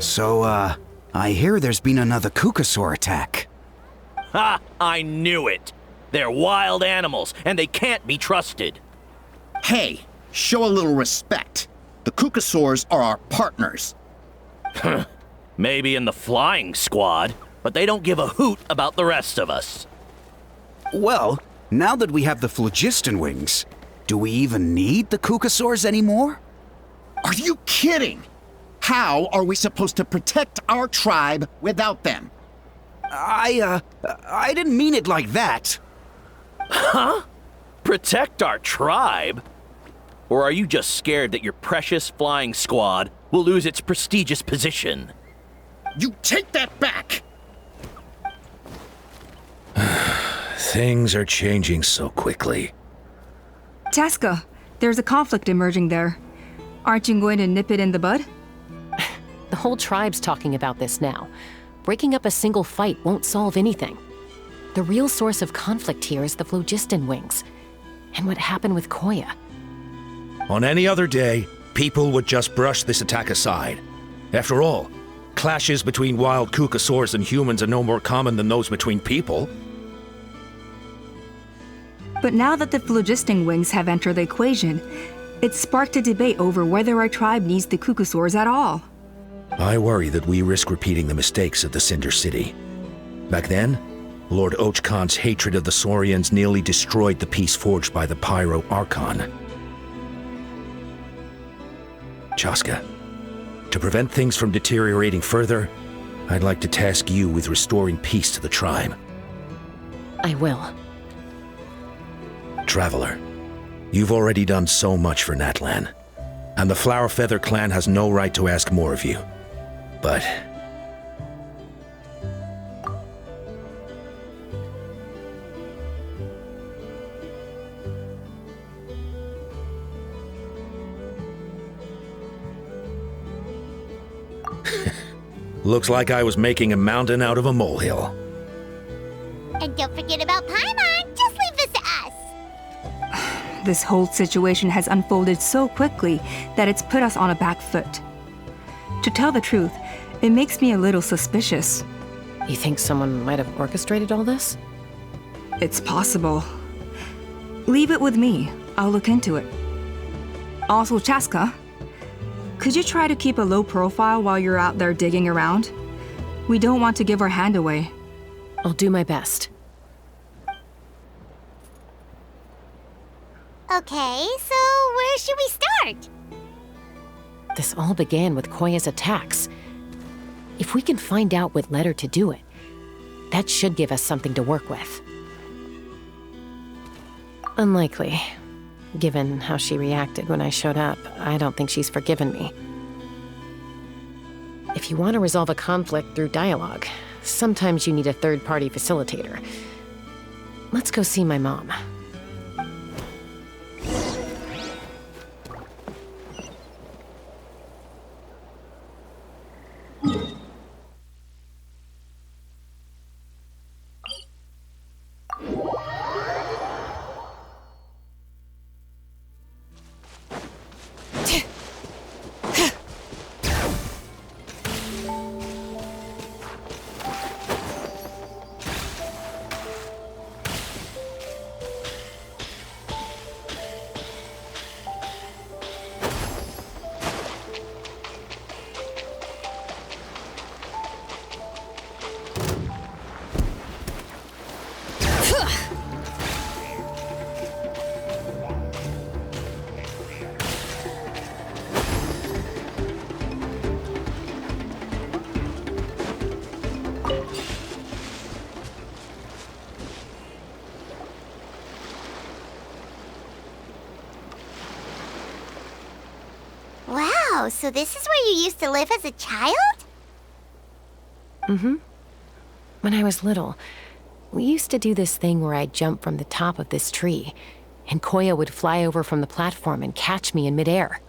So, I hear there's been another Kukasaur attack. Ha! I knew it! They're wild animals, and they can't be trusted. Hey, show a little respect. The Kukasaurs are our partners. Maybe in the flying squad, but they don't give a hoot about the rest of us. Well, now that we have the phlogiston wings, do we even need the Kukasaurs anymore? Are you kidding? How are we supposed to protect our tribe without them? I didn't mean it like that. Huh? Protect our tribe? Or are you just scared that your precious flying squad will lose its prestigious position? You take that back! Things are changing so quickly. Chaska, there's a conflict emerging there. Aren't you going to nip it in the bud? The whole tribe's talking about this now. Breaking up a single fight won't solve anything. The real source of conflict here is the phlogiston wings, and what happened with Koya. On any other day, people would just brush this attack aside. After all, clashes between wild Kukasaurs and humans are no more common than those between people. But now that the phlogiston wings have entered the equation, it's sparked a debate over whether our tribe needs the Kukasaurs at all. I worry that we risk repeating the mistakes of the Cinder City. Back then, Lord Ochkon's hatred of the Saurians nearly destroyed the peace forged by the Pyro Archon. Chaska, to prevent things from deteriorating further, I'd like to task you with restoring peace to the tribe. I will. Traveler, you've already done so much for Natlan, and the Flower Feather clan has no right to ask more of you. But looks like I was making a mountain out of a molehill. And don't forget about Paimon. Just leave this to us. This whole situation has unfolded so quickly that it's put us on a back foot. To tell the truth, it makes me a little suspicious. You think someone might have orchestrated all this? It's possible. Leave it with me. I'll look into it. Also, Chaska, could you try to keep a low profile while you're out there digging around? We don't want to give our hand away. I'll do my best. Okay, so where should we start? This all began with Koya's attacks. If we can find out what led her to do it, that should give us something to work with. Unlikely. Given how she reacted when I showed up, I don't think she's forgiven me. If you want to resolve a conflict through dialogue, sometimes you need a third-party facilitator. Let's go see my mom. Wow, so this is where you used to live as a child? Mm-hmm. When I was little, we used to do this thing where I'd jump from the top of this tree and Koya would fly over from the platform and catch me in midair.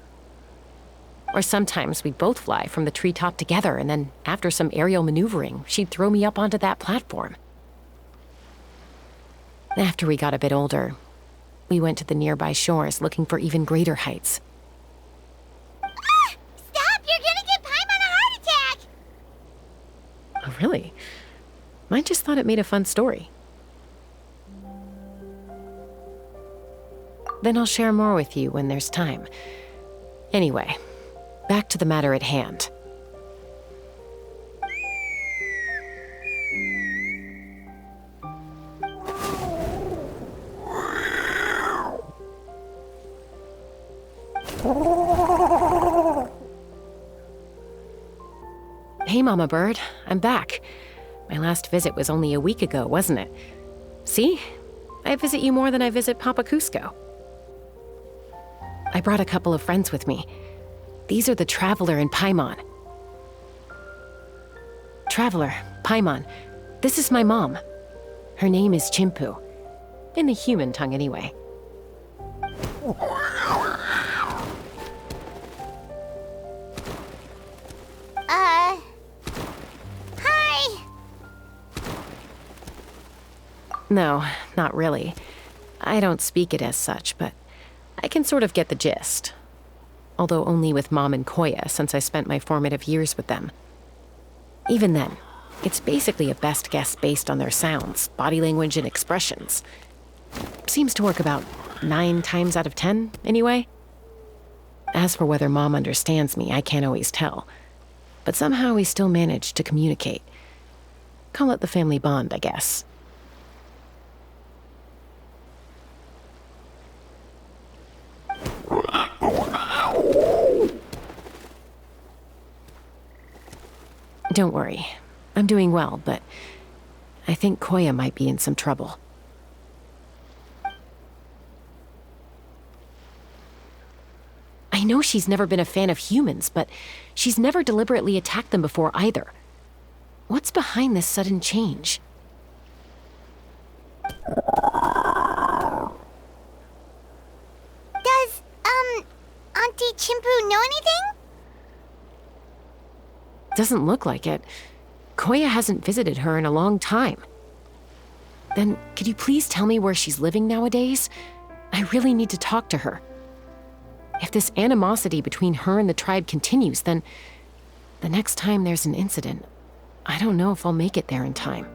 Or sometimes we'd both fly from the treetop together, and then after some aerial maneuvering, she'd throw me up onto that platform. After we got a bit older, we went to the nearby shores looking for even greater heights. Stop! You're gonna give Paimon a heart attack! Oh, really? I just thought it made a fun story. Then I'll share more with you when there's time. Anyway, back to the matter at hand. Hey, Mama Bird, I'm back. My last visit was only a week ago, wasn't it? See? I visit you more than I visit Papa Cusco. I brought a couple of friends with me. These are the Traveler and Paimon. Traveler, Paimon, this is my mom. Her name is Chimpu. In the human tongue, anyway. Hi! No, not really. I don't speak it as such, but I can sort of get the gist. Although only with Mom and Koya, since I spent my formative years with them. Even then, it's basically a best guess based on their sounds, body language, and expressions. Seems to work about 9 times out of 10, anyway. As for whether Mom understands me, I can't always tell. But somehow we still manage to communicate. Call it the family bond, I guess. Don't worry. I'm doing well, but I think Koya might be in some trouble. I know she's never been a fan of humans, but she's never deliberately attacked them before either. What's behind this sudden change? Does, Auntie Chimpu know anything? Doesn't look like it. Koya hasn't visited her in a long time. Then, could you please tell me where she's living nowadays? I really need to talk to her. If this animosity between her and the tribe continues, then the next time there's an incident, I don't know if I'll make it there in time.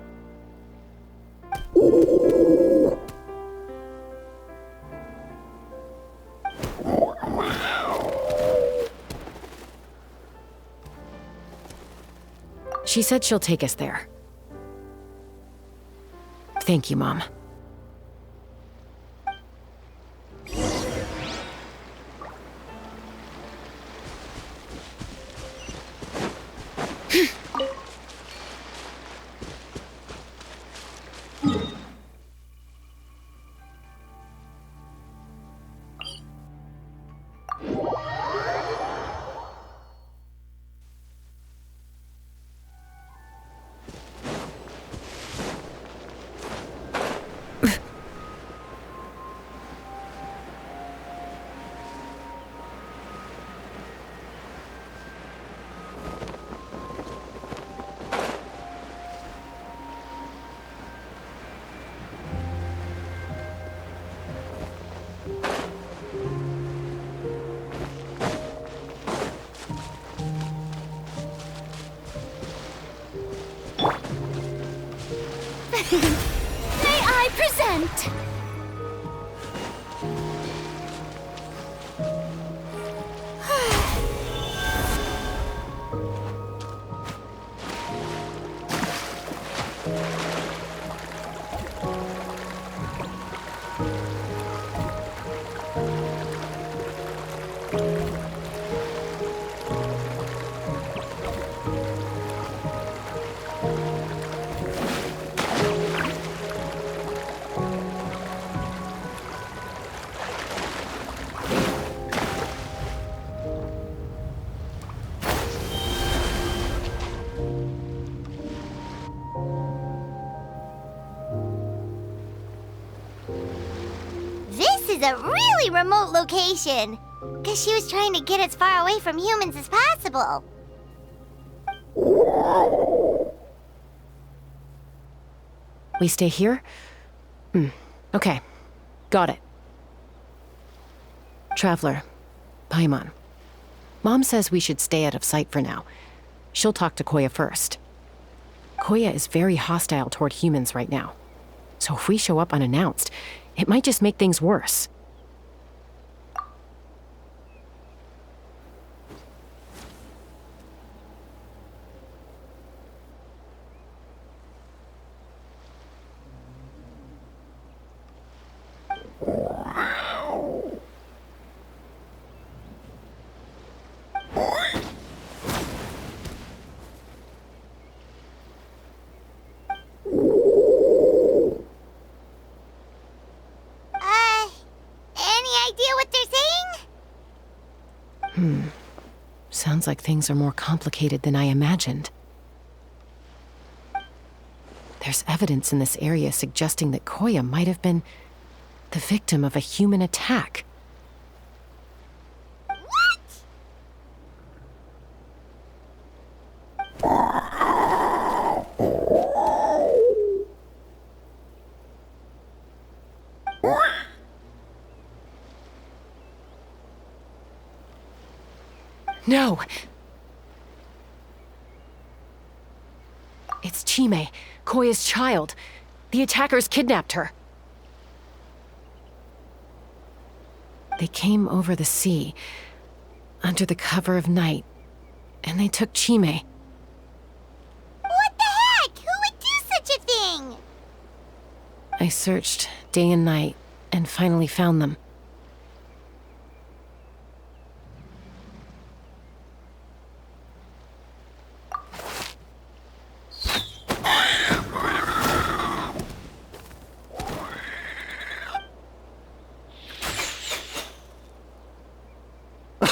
She said she'll take us there. Thank you, Mom. May I present? is a really remote location. Because she was trying to get as far away from humans as possible. We stay here? Okay. Got it. Traveler. Paimon. Mom says we should stay out of sight for now. She'll talk to Koya first. Koya is very hostile toward humans right now. So if we show up unannounced, it might just make things worse. Sounds like things are more complicated than I imagined. There's evidence in this area suggesting that Koya might have been the victim of a human attack. No! It's Chime, Koya's child. The attackers kidnapped her. They came over the sea, under the cover of night, and they took Chime. What the heck? Who would do such a thing? I searched day and night, and finally found them.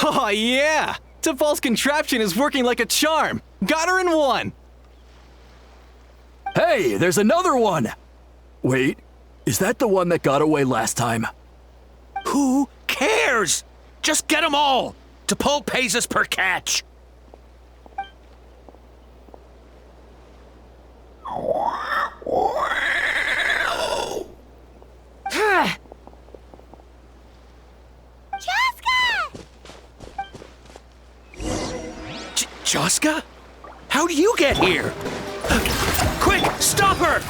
Oh yeah! T'Pol's contraption is working like a charm! Got her in one! Hey, there's another one! Wait, is that the one that got away last time? Who cares? Just get them all! T'Pol pays us per catch! Joska? How'd you get here? Quick, stop her!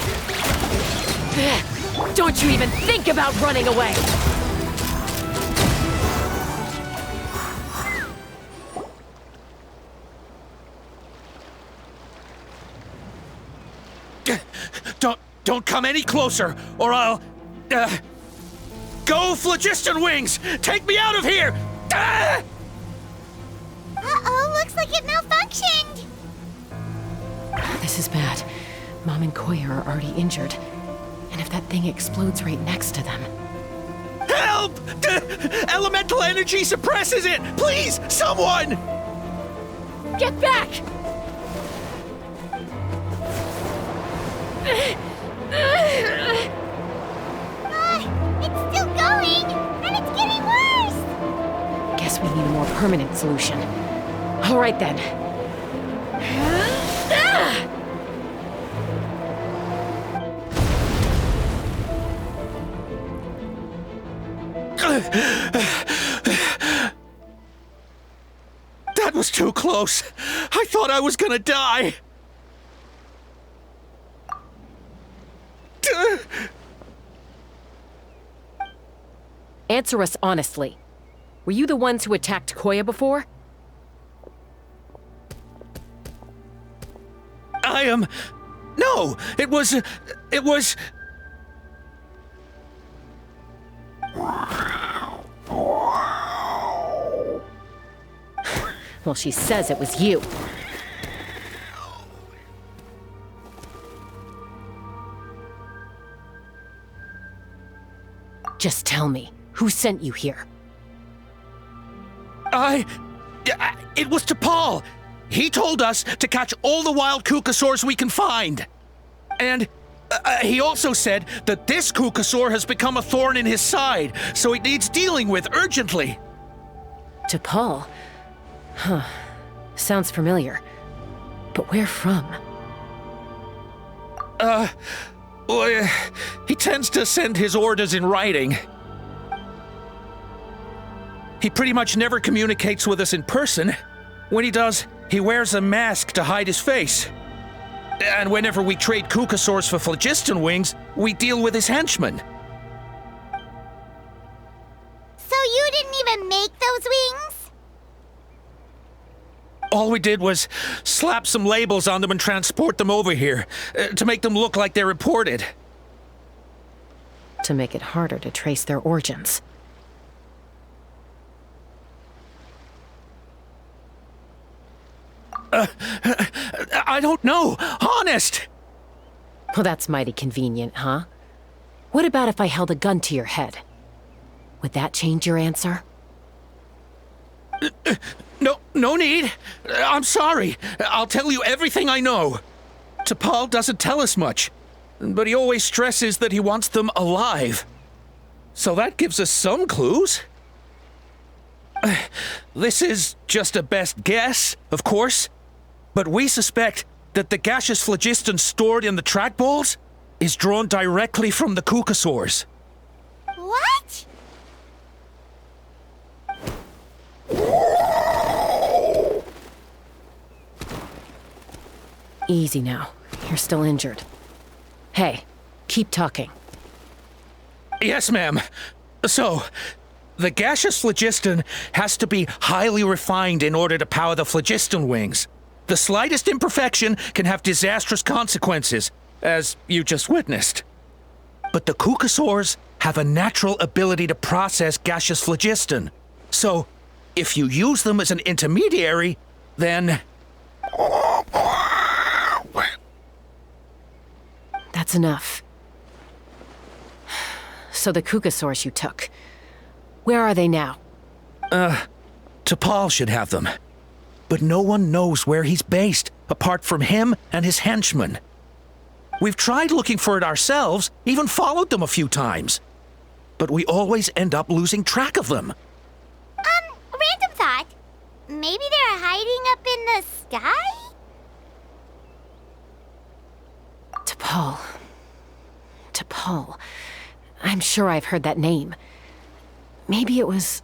Don't you even think about running away! Don't come any closer, or I'll... Go, Phlogiston Wings! Take me out of here! Uh-oh, looks like it malfunctioned. This is bad. Mom and Koya are already injured. And if that thing explodes right next to them... Help! Elemental energy suppresses it! Please, someone! Get back! It's still going, and it's getting worse. Guess we need a more permanent solution. All right then. That was too close. I thought I was gonna die. Answer us honestly. Were you the ones who attacked Koya before? I am... No, it was... Well, she says it was you. Just tell me, who sent you here? It was T'Pol. He told us to catch all the wild Kukasaurs we can find. And He also said that this Kukasaur has become a thorn in his side, so it needs dealing with urgently. T'Pol? Huh. Sounds familiar. But where from? Well, he tends to send his orders in writing. He pretty much never communicates with us in person. When he does, he wears a mask to hide his face. And whenever we trade Kukasaurs for phlogiston wings, we deal with his henchmen. So you didn't even make those wings? All we did was slap some labels on them and transport them over here, to make them look like they're imported. To make it harder to trace their origins. I don't know, honest! Well, that's mighty convenient, huh? What about if I held a gun to your head? Would that change your answer? No need. I'm sorry. I'll tell you everything I know. T'Pol doesn't tell us much, but he always stresses that he wants them alive. So that gives us some clues. This is just a best guess, of course, but we suspect that the gaseous phlogiston stored in the trackballs is drawn directly from the Kukasaurs. What? Easy now. You're still injured. Hey, keep talking. Yes, ma'am. So, the gaseous phlogiston has to be highly refined in order to power the phlogiston wings. The slightest imperfection can have disastrous consequences, as you just witnessed. But the Kukasaurs have a natural ability to process gaseous phlogiston. So, if you use them as an intermediary, then... That's enough. So the Kukasaurs you took, where are they now? T'Pol should have them. But no one knows where he's based, apart from him and his henchmen. We've tried looking for it ourselves, even followed them a few times. But we always end up losing track of them. Random thought. Maybe they're hiding up in the sky? T'Pol. T'Pol. I'm sure I've heard that name. Maybe it was...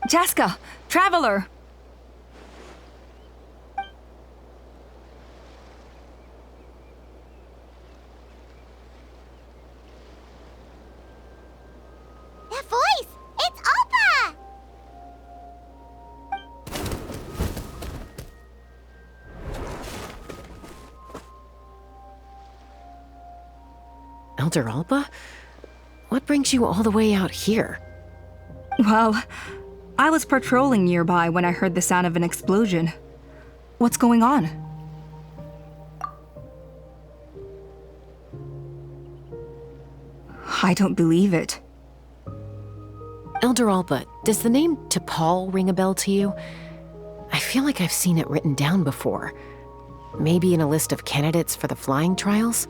Chaska! Traveler! That voice! It's Alpa! Elder Alba? What brings you all the way out here? Well, I was patrolling nearby when I heard the sound of an explosion. What's going on? I don't believe it. Elder Alba, does the name T'Pol ring a bell to you? I feel like I've seen it written down before. Maybe in a list of candidates for the flying trials?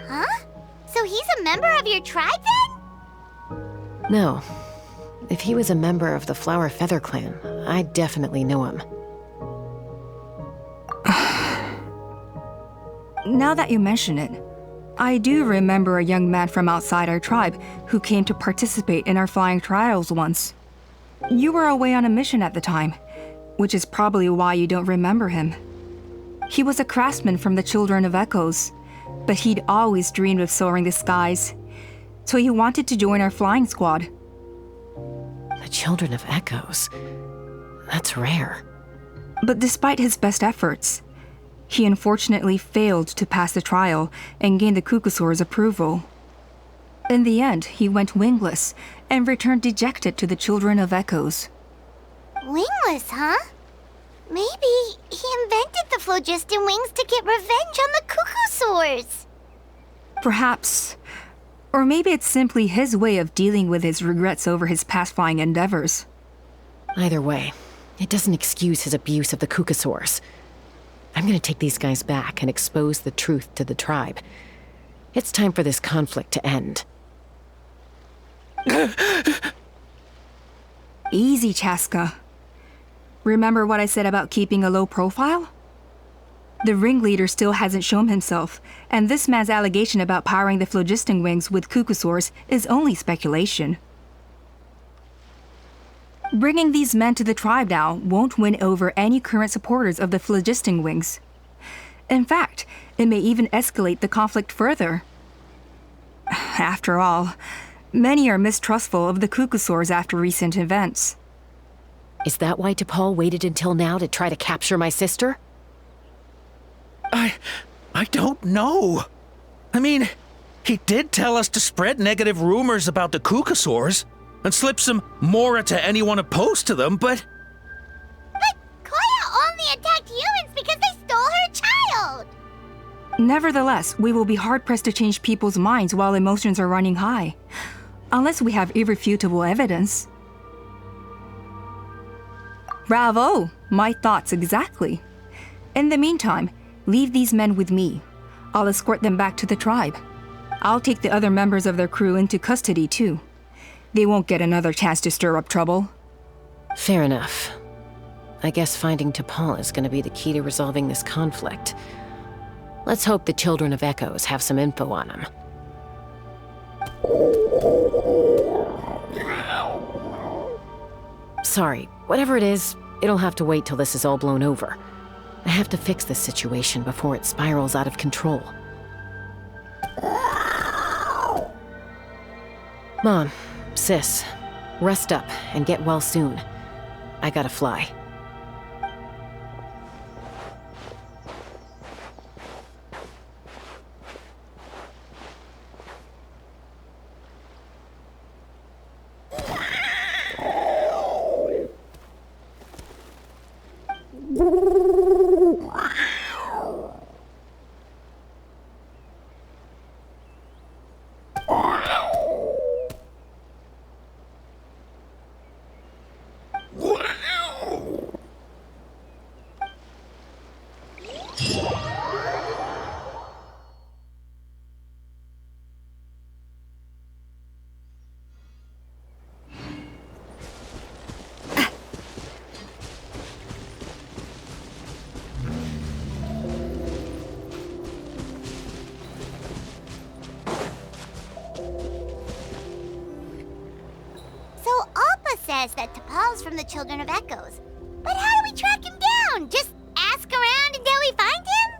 Huh? So he's a member of your tribe then? No. If he was a member of the Flower Feather Clan, I'd definitely know him. Now that you mention it, I do remember a young man from outside our tribe who came to participate in our flying trials once. You were away on a mission at the time, which is probably why you don't remember him. He was a craftsman from the Children of Echoes, but he'd always dreamed of soaring the skies, so he wanted to join our flying squad. The Children of Echoes? That's rare. But despite his best efforts, he unfortunately failed to pass the trial and gain the Kukasaur's approval. In the end, he went wingless and returned dejected to the Children of Echoes. Wingless, huh? Maybe he invented the phlogiston wings to get revenge on the Kukasaurs. Perhaps. Or maybe it's simply his way of dealing with his regrets over his past flying endeavors. Either way, it doesn't excuse his abuse of the Kukasaurs. I'm gonna take these guys back and expose the truth to the tribe. It's time for this conflict to end. Easy, Chaska. Remember what I said about keeping a low profile? The ringleader still hasn't shown himself, and this man's allegation about powering the phlogiston wings with cucosaurs is only speculation. Bringing these men to the tribe now won't win over any current supporters of the phlogiston wings. In fact, it may even escalate the conflict further. After all, many are mistrustful of the cucosaurs after recent events. Is that why T'Pol waited until now to try to capture my sister? I don't know. I mean, he did tell us to spread negative rumors about the cucosaurs and slip some mora to anyone opposed to them, but... But Koya only attacked humans because they stole her child! Nevertheless, we will be hard-pressed to change people's minds while emotions are running high. Unless we have irrefutable evidence. Bravo! My thoughts exactly. In the meantime, leave these men with me. I'll escort them back to the tribe. I'll take the other members of their crew into custody too. They won't get another chance to stir up trouble. Fair enough. I guess finding T'Pol is gonna be the key to resolving this conflict. Let's hope the Children of Echoes have some info on him. Sorry, whatever it is, it'll have to wait till this is all blown over. I have to fix this situation before it spirals out of control. Mom, sis, rest up and get well soon. I gotta fly. Says that T'Pol's from the Children of Echoes. But how do we track him down? Just ask around until we find him?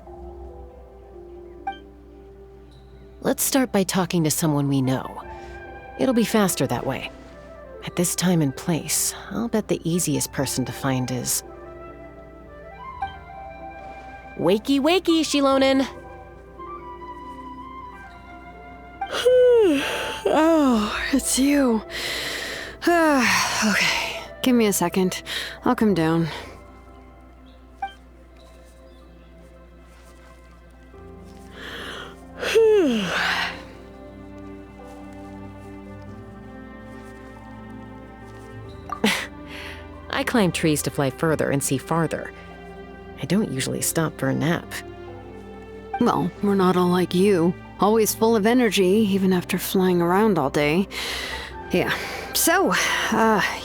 Let's start by talking to someone we know. It'll be faster that way. At this time and place, I'll bet the easiest person to find is... Wakey, wakey, Shilonen! Oh, it's you. Okay, give me a second. I'll come down. I climb trees to fly further and see farther. I don't usually stop for a nap. Well, we're not all like you. Always full of energy, even after flying around all day. Yeah. So,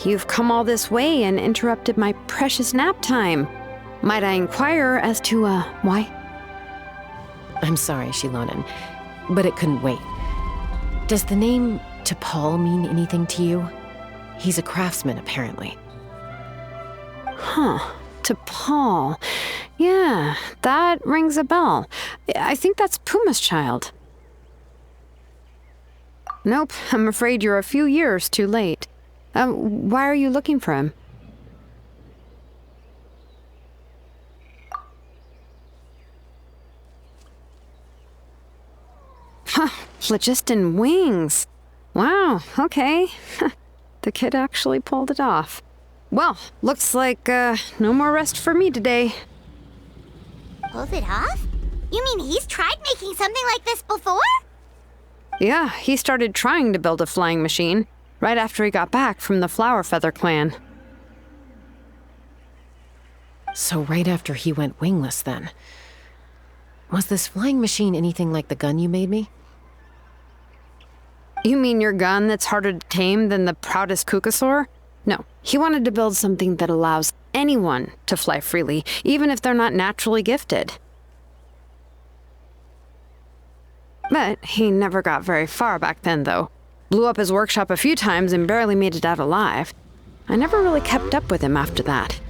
you've come all this way and interrupted my precious nap time. Might I inquire as to, why? I'm sorry, Shilonen, but it couldn't wait. Does the name T'Pol mean anything to you? He's a craftsman, apparently. Huh. T'Pol. Yeah, that rings a bell. I think that's Puma's child. Nope, I'm afraid you're a few years too late. Why are you looking for him? Huh, phlogiston wings. Wow, okay. The kid actually pulled it off. Well, looks like, no more rest for me today. Pulled it off? You mean he's tried making something like this before? Yeah, he started trying to build a flying machine right after he got back from the Flower Feather clan. So right after he went wingless then. Was this flying machine anything like the gun you made me? You mean your gun that's harder to tame than the proudest Kukasaur? No, he wanted to build something that allows anyone to fly freely, even if they're not naturally gifted. But he never got very far back then, though. Blew up his workshop a few times and barely made it out alive. I never really kept up with him after that.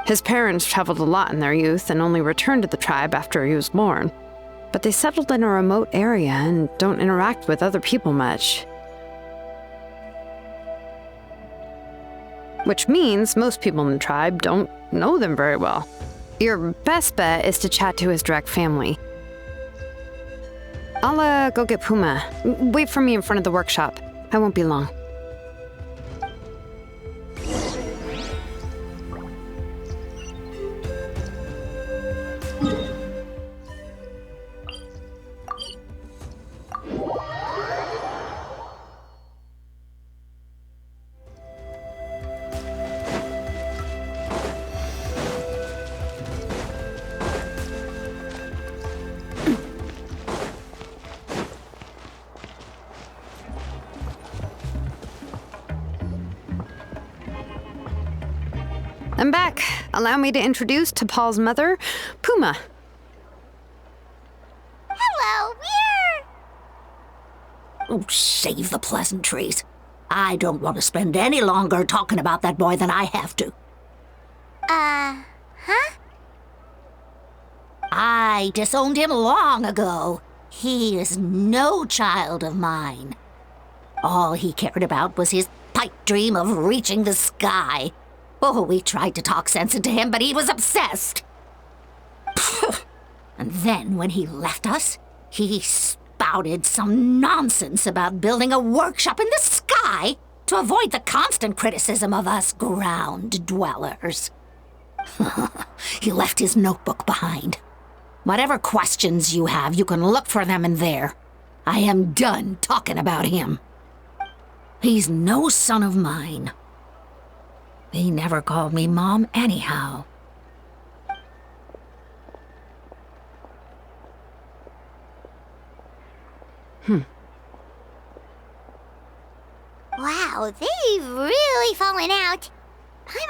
His parents traveled a lot in their youth and only returned to the tribe after he was born. But they settled in a remote area and don't interact with other people much. Which means most people in the tribe don't know them very well. Your best bet is to chat to his direct family. I'll go get Puma. Wait for me in front of the workshop. I won't be long. I'm back. Allow me to introduce to Paul's mother, Puma. Hello, we're... Oh, save the pleasantries. I don't want to spend any longer talking about that boy than I have to. Huh? I disowned him long ago. He is no child of mine. All he cared about was his pipe dream of reaching the sky. Oh, we tried to talk sense into him, but he was obsessed. And then when he left us, he spouted some nonsense about building a workshop in the sky to avoid the constant criticism of us ground dwellers. He left his notebook behind. Whatever questions you have, you can look for them in there. I am done talking about him. He's no son of mine. He never called me Mom anyhow. Wow, they've really fallen out.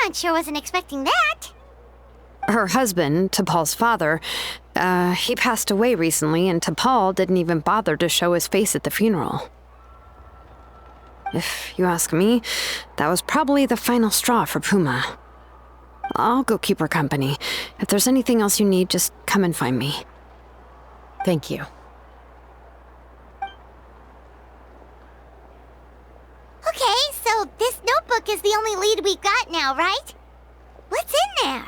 I'm sure wasn't expecting that. Her husband, T'Pol's father, he passed away recently, and T'Pol didn't even bother to show his face at the funeral. If you ask me, that was probably the final straw for Puma. I'll go keep her company. If there's anything else you need, just come and find me. Thank you. Okay, so this notebook is the only lead we've got now, right? What's in there?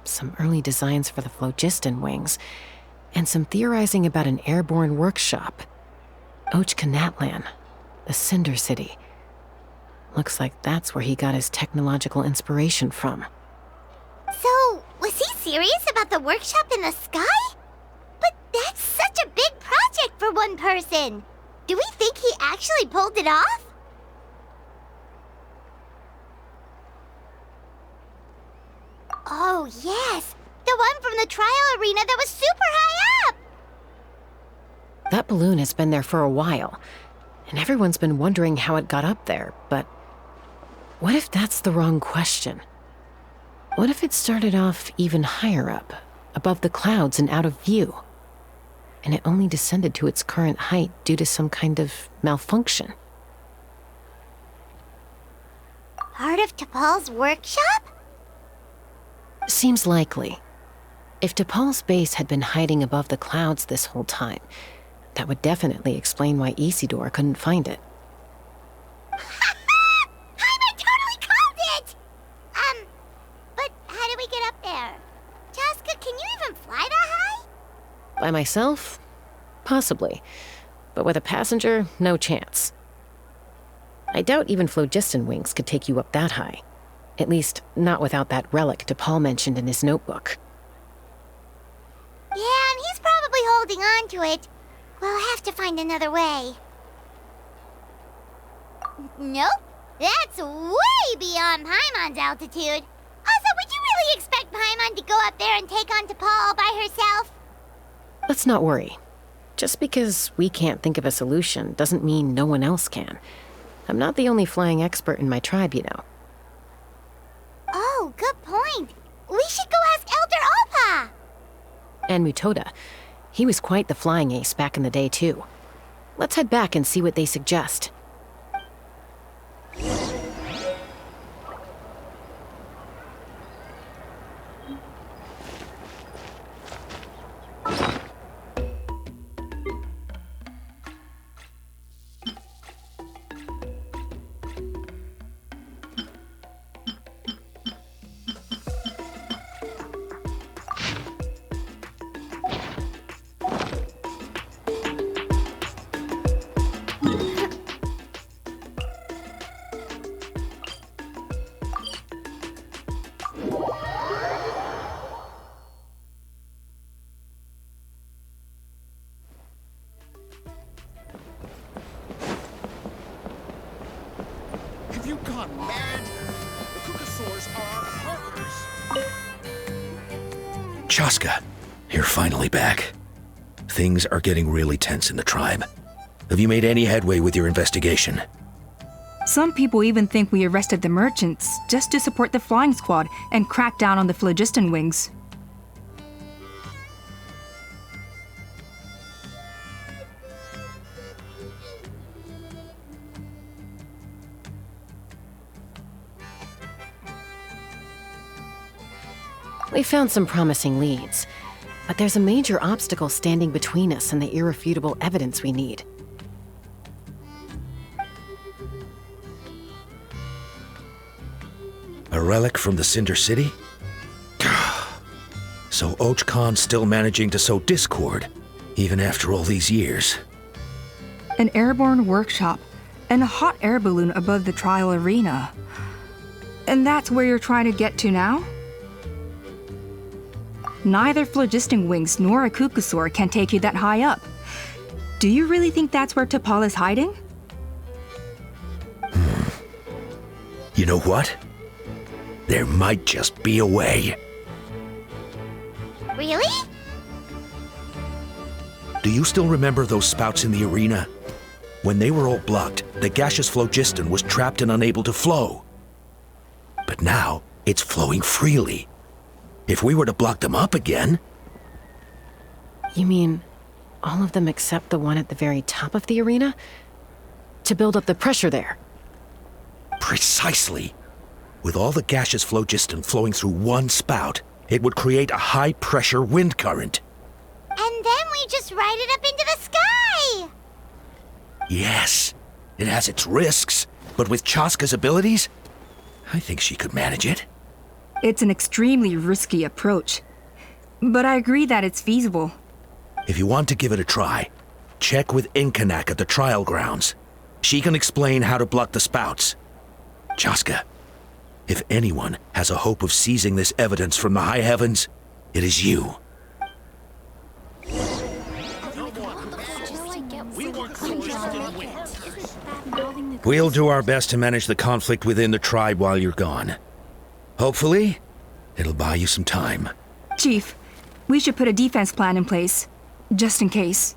Some early designs for the phlogiston wings, and some theorizing about an airborne workshop. Ochkanatlan, the Cinder City. Looks like that's where he got his technological inspiration from. So, was he serious about the workshop in the sky? But that's such a big project for one person. Do we think he actually pulled it off? Oh, yes. The one from the trial arena that was super high up! That balloon has been there for a while, and everyone's been wondering how it got up there, but What if that's the wrong question? What if it started off even higher up, above the clouds and out of view, and it only descended to its current height due to some kind of malfunction? Part of T'Pol's workshop? Seems likely. If T'Pol's base had been hiding above the clouds this whole time, that would definitely explain why Isidore couldn't find it. I totally called it! But how do we get up there? Chaska, can you even fly that high? By myself? Possibly. But with a passenger, no chance. I doubt even phlogiston wings could take you up that high. At least, not without that relic T'Pol mentioned in his notebook. Yeah, and he's probably holding on to it. We'll have to find another way. Nope. That's way beyond Paimon's altitude. Also, would you really expect Paimon to go up there and take on T'Pol all by herself? Let's not worry. Just because we can't think of a solution doesn't mean no one else can. I'm not the only flying expert in my tribe, you know. Oh, good point. We should go ask Elder Alpa. And Mutoda. He was quite the flying ace back in the day, too. Let's head back and see what they suggest. Have you gone mad? The Kukasaurs are our partners. Chaska, you're finally back. Things are getting really tense in the tribe. Have you made any headway with your investigation? Some people even think we arrested the merchants just to support the flying squad and crack down on the phlogiston wings. We found some promising leads, but there's a major obstacle standing between us and the irrefutable evidence we need. A relic from the Cinder City? So Och Khan's still managing to sow discord, even after all these years. An airborne workshop and a hot air balloon above the trial arena. And that's where you're trying to get to now? Neither phlogiston wings nor a Kukasaur can take you that high up. Do you really think that's where T'Pol is hiding? You know what? There might just be a way. Really? Do you still remember those spouts in the arena? When they were all blocked, the gaseous phlogiston was trapped and unable to flow. But now, it's flowing freely. If we were to block them up again... You mean all of them except the one at the very top of the arena? To build up the pressure there? Precisely. With all the gaseous phlogiston flowing through one spout, it would create a high-pressure wind current. And then we just ride it up into the sky! Yes, it has its risks, but with Chaska's abilities, I think she could manage it. It's an extremely risky approach, but I agree that it's feasible. If you want to give it a try, check with Inkanak at the trial grounds. She can explain how to block the spouts. Chaska, if anyone has a hope of seizing this evidence from the high heavens, it is you. We'll do our best to manage the conflict within the tribe while you're gone. Hopefully, it'll buy you some time. Chief, we should put a defense plan in place, just in case.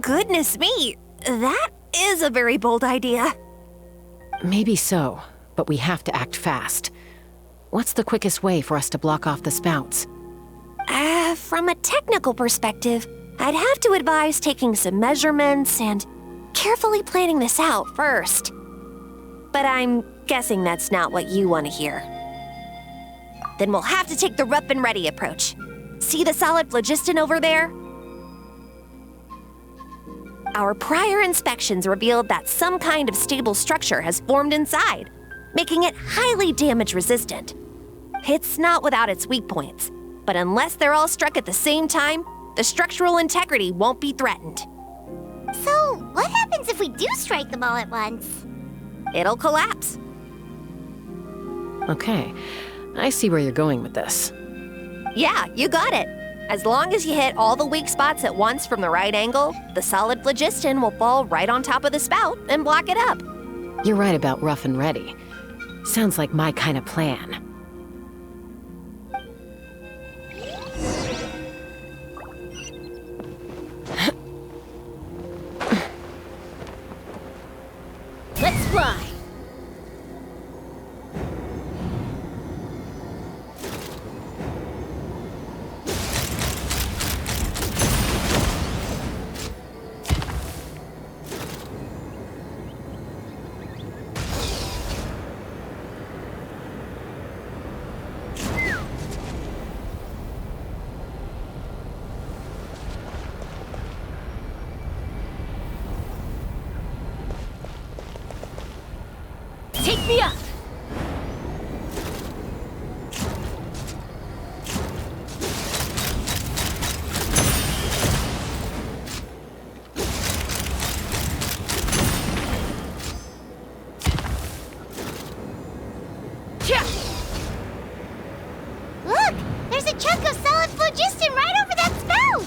Goodness me, that is a very bold idea. Maybe so, but we have to act fast. What's the quickest way for us to block off the spouts? From a technical perspective, I'd have to advise taking some measurements and carefully planning this out first. But I'm guessing that's not what you want to hear. Then we'll have to take the rough and ready approach. See the solid phlogiston over there? Our prior inspections revealed that some kind of stable structure has formed inside, making it highly damage resistant. It's not without its weak points, but unless they're all struck at the same time, the structural integrity won't be threatened. So, what happens if we do strike them all at once? It'll collapse. Okay, I see where you're going with this. Yeah, you got it. As long as you hit all the weak spots at once from the right angle, the solid phlogiston will fall right on top of the spout and block it up. You're right about rough and ready. Sounds like my kind of plan. Let's fly. Take me up! Look! There's a chunk of solid phlogiston right over that spout!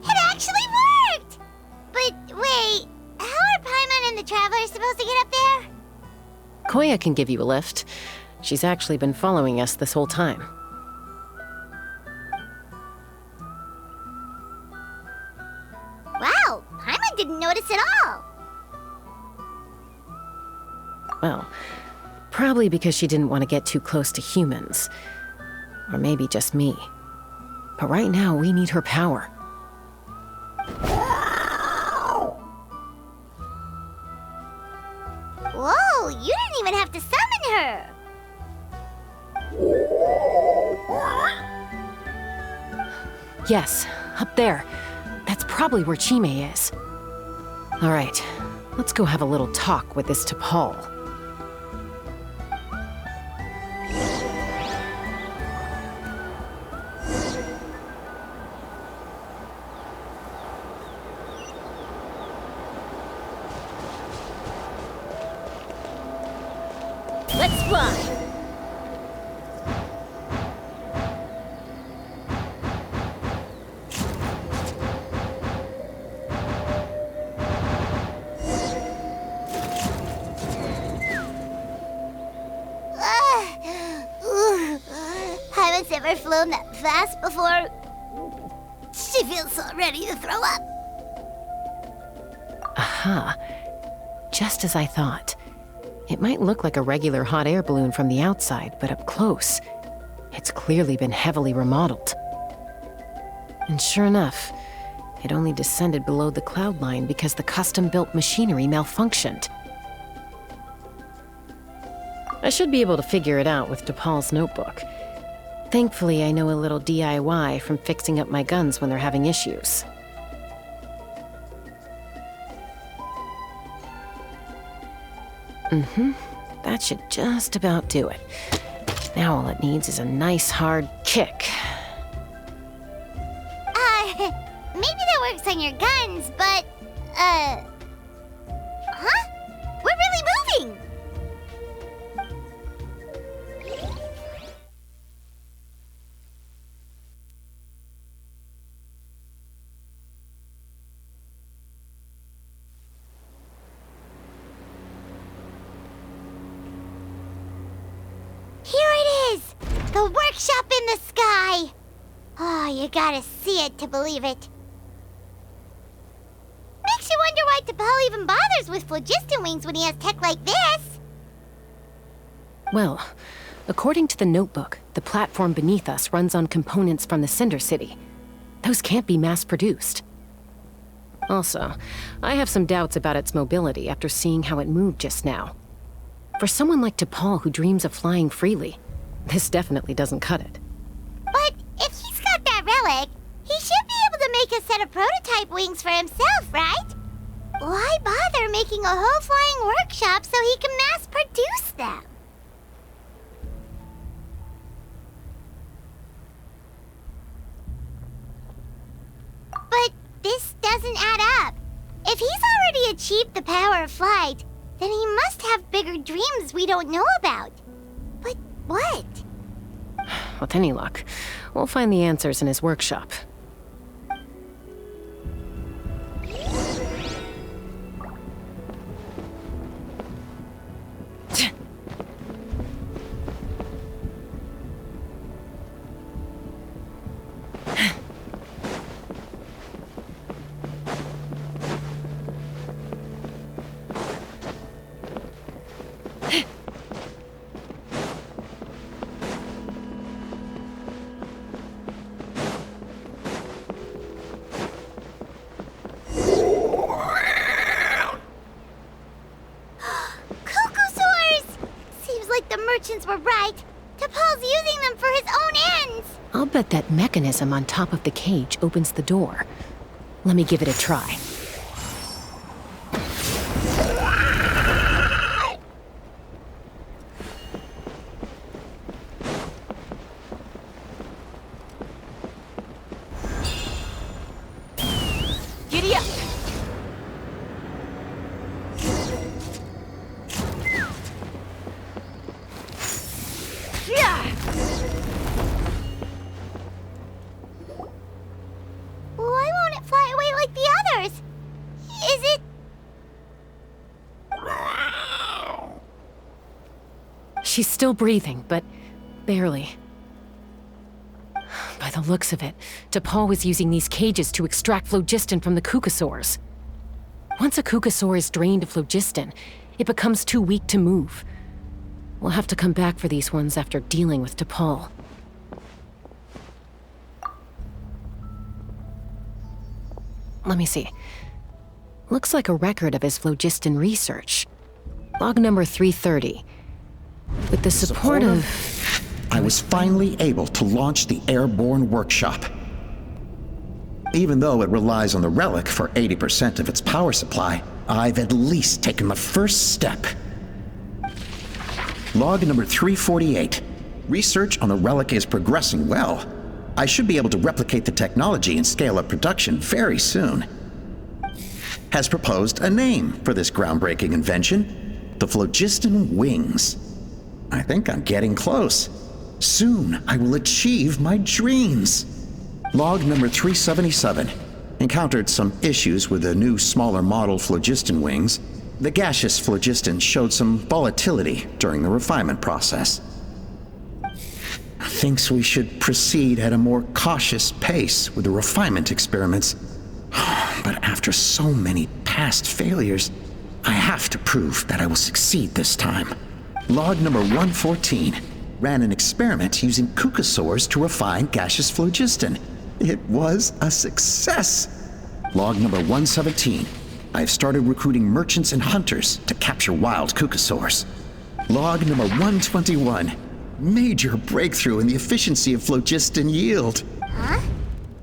It actually worked! But wait, how are Paimon and the Travelers supposed to get up there? Koya can give you a lift. She's actually been following us this whole time. Wow, Paimon didn't notice at all. Well, probably because she didn't want to get too close to humans. Or maybe just me. But right now, we need her power. Whoa, you didn't even have to summon her. Yes, up there. That's probably where Chime is. All right, let's go have a little talk with this T'Pol. Let's fly. Paimon's never flown that fast before. She feels so ready to throw up. Aha. Just as I thought. It might look like a regular hot air balloon from the outside, but up close, it's clearly been heavily remodeled. And sure enough, it only descended below the cloud line because the custom-built machinery malfunctioned. I should be able to figure it out with T'Pol's notebook. Thankfully, I know a little DIY from fixing up my guns when they're having issues. That should just about do it. Now all it needs is a nice hard kick. Maybe that works on your guns, but, huh? We're really moving! The workshop in the sky! Oh, you gotta see it to believe it. Makes you wonder why T'Pol even bothers with phlogiston wings when he has tech like this. Well, according to the notebook, the platform beneath us runs on components from the Cinder City. Those can't be mass-produced. Also, I have some doubts about its mobility after seeing how it moved just now. For someone like T'Pol who dreams of flying freely, this definitely doesn't cut it. But if he's got that relic, he should be able to make a set of prototype wings for himself, right? Why bother making a whole flying workshop so he can mass-produce them? But this doesn't add up. If he's already achieved the power of flight, then he must have bigger dreams we don't know about. But what? With any luck, we'll find the answers in his workshop. Merchants were right. T'Pol's using them for his own ends. I'll bet that mechanism on top of the cage opens the door. Let me give it a try. Giddy up! Why won't it fly away like the others? Is it... She's still breathing, but barely. By the looks of it, T'Pol was using these cages to extract phlogiston from the Kukasaurs. Once a Kukasaur is drained of phlogiston, it becomes too weak to move. We'll have to come back for these ones after dealing with T'Pol. Let me see. Looks like a record of his phlogiston research. Log number 330. With the support of... I was finally able to launch the airborne workshop. Even though it relies on the relic for 80% of its power supply, I've at least taken the first step. Log number 348. Research on the relic is progressing well. I should be able to replicate the technology and scale up production very soon. Has proposed a name for this groundbreaking invention: the phlogiston wings. I think I'm getting close. Soon I will achieve my dreams. Log number 377. Encountered some issues with the new smaller model phlogiston wings. The gaseous phlogiston showed some volatility during the refinement process. Thinks we should proceed at a more cautious pace with the refinement experiments. But after so many past failures, I have to prove that I will succeed this time. Log number 114. Ran an experiment using Kukasaurs to refine gaseous phlogiston. It was a success. Log number 117. I've started recruiting merchants and hunters to capture wild Kukasaurs. Log number 121. Major breakthrough in the efficiency of phlogiston yield. Huh?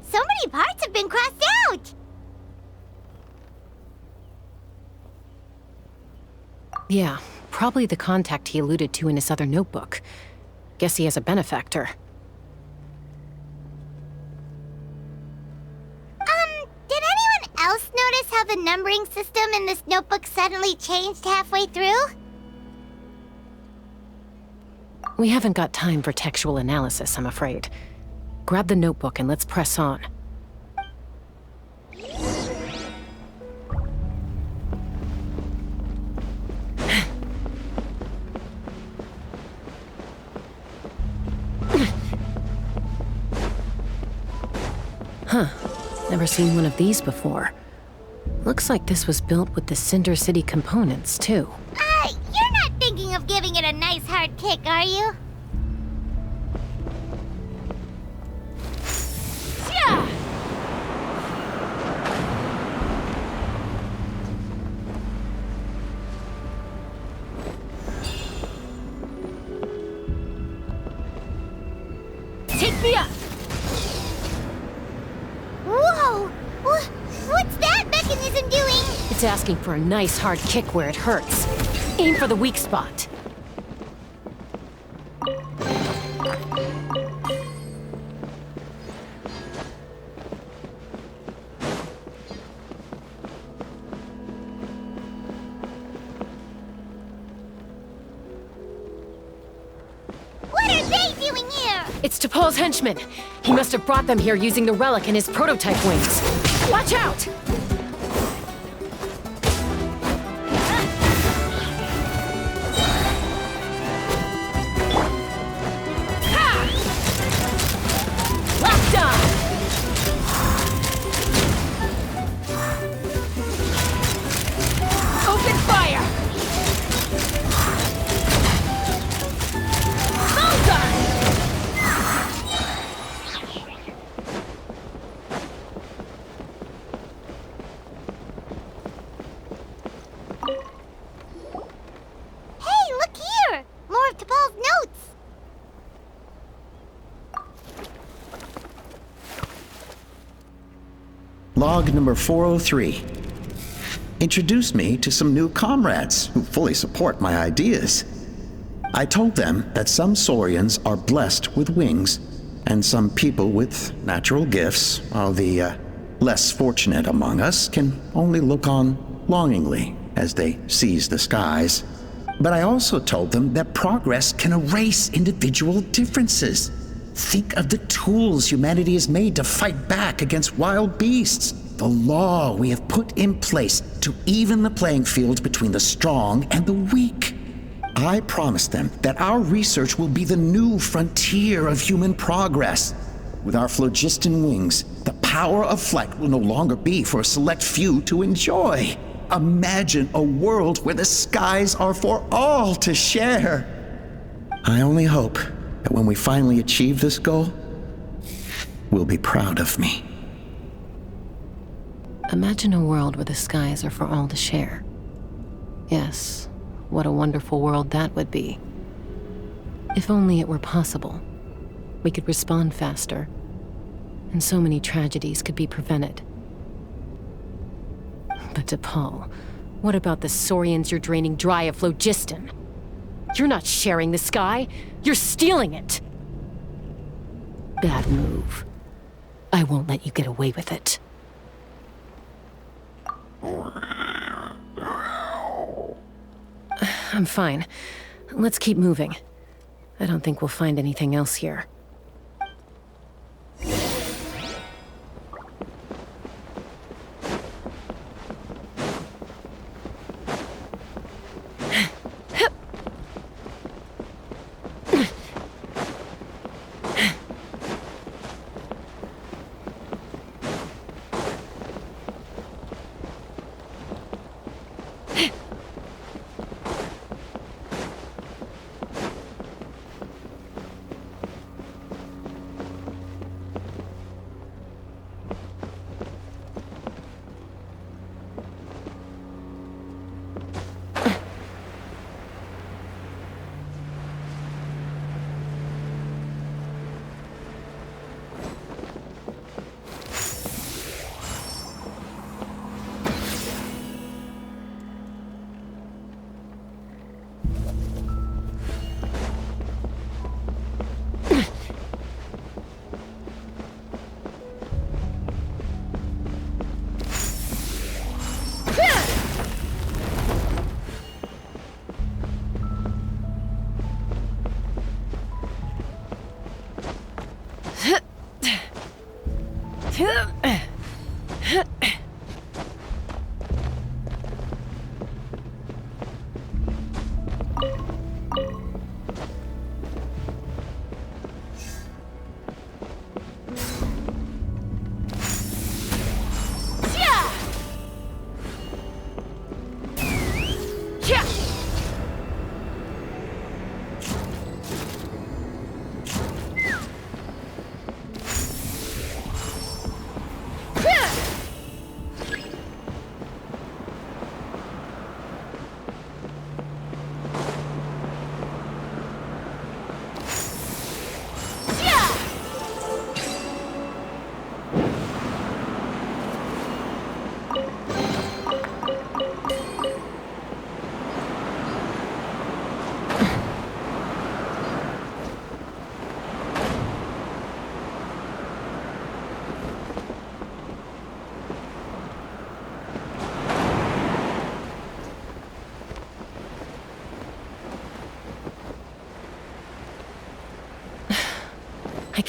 So many parts have been crossed out! Yeah, probably the contact he alluded to in his other notebook. Guess he has a benefactor. Did anyone else notice how the numbering system in this notebook suddenly changed halfway through? We haven't got time for textual analysis, I'm afraid. Grab the notebook and let's press on. Never seen one of these before. Looks like this was built with the Cinder City components, too. You're not thinking of giving it a nice hard kick, are you? Yeah! Take me up! Whoa! What's that mechanism doing? It's asking for a nice hard kick where it hurts. Aim for the weak spot. What are they doing here? It's T'Pol's henchmen. He must have brought them here using the relic in his prototype wings. Watch out! Log number 403. Introduced me to some new comrades who fully support my ideas. I told them that some Saurians are blessed with wings, and some people with natural gifts, while the less fortunate among us can only look on longingly as they seize the skies. But I also told them that progress can erase individual differences. Think of the tools humanity has made to fight back against wild beasts. The law we have put in place to even the playing field between the strong and the weak. I promised them that our research will be the new frontier of human progress. With our phlogiston wings, the power of flight will no longer be for a select few to enjoy. Imagine a world where the skies are for all to share. I only hope that when we finally achieve this goal, we'll be proud of me. Imagine a world where the skies are for all to share. Yes, what a wonderful world that would be. If only it were possible, we could respond faster, and so many tragedies could be prevented. But T'Pol, what about the Saurians you're draining dry of phlogiston? You're not sharing the sky, you're stealing it! Bad move. I won't let you get away with it. I'm fine. Let's keep moving. I don't think we'll find anything else here.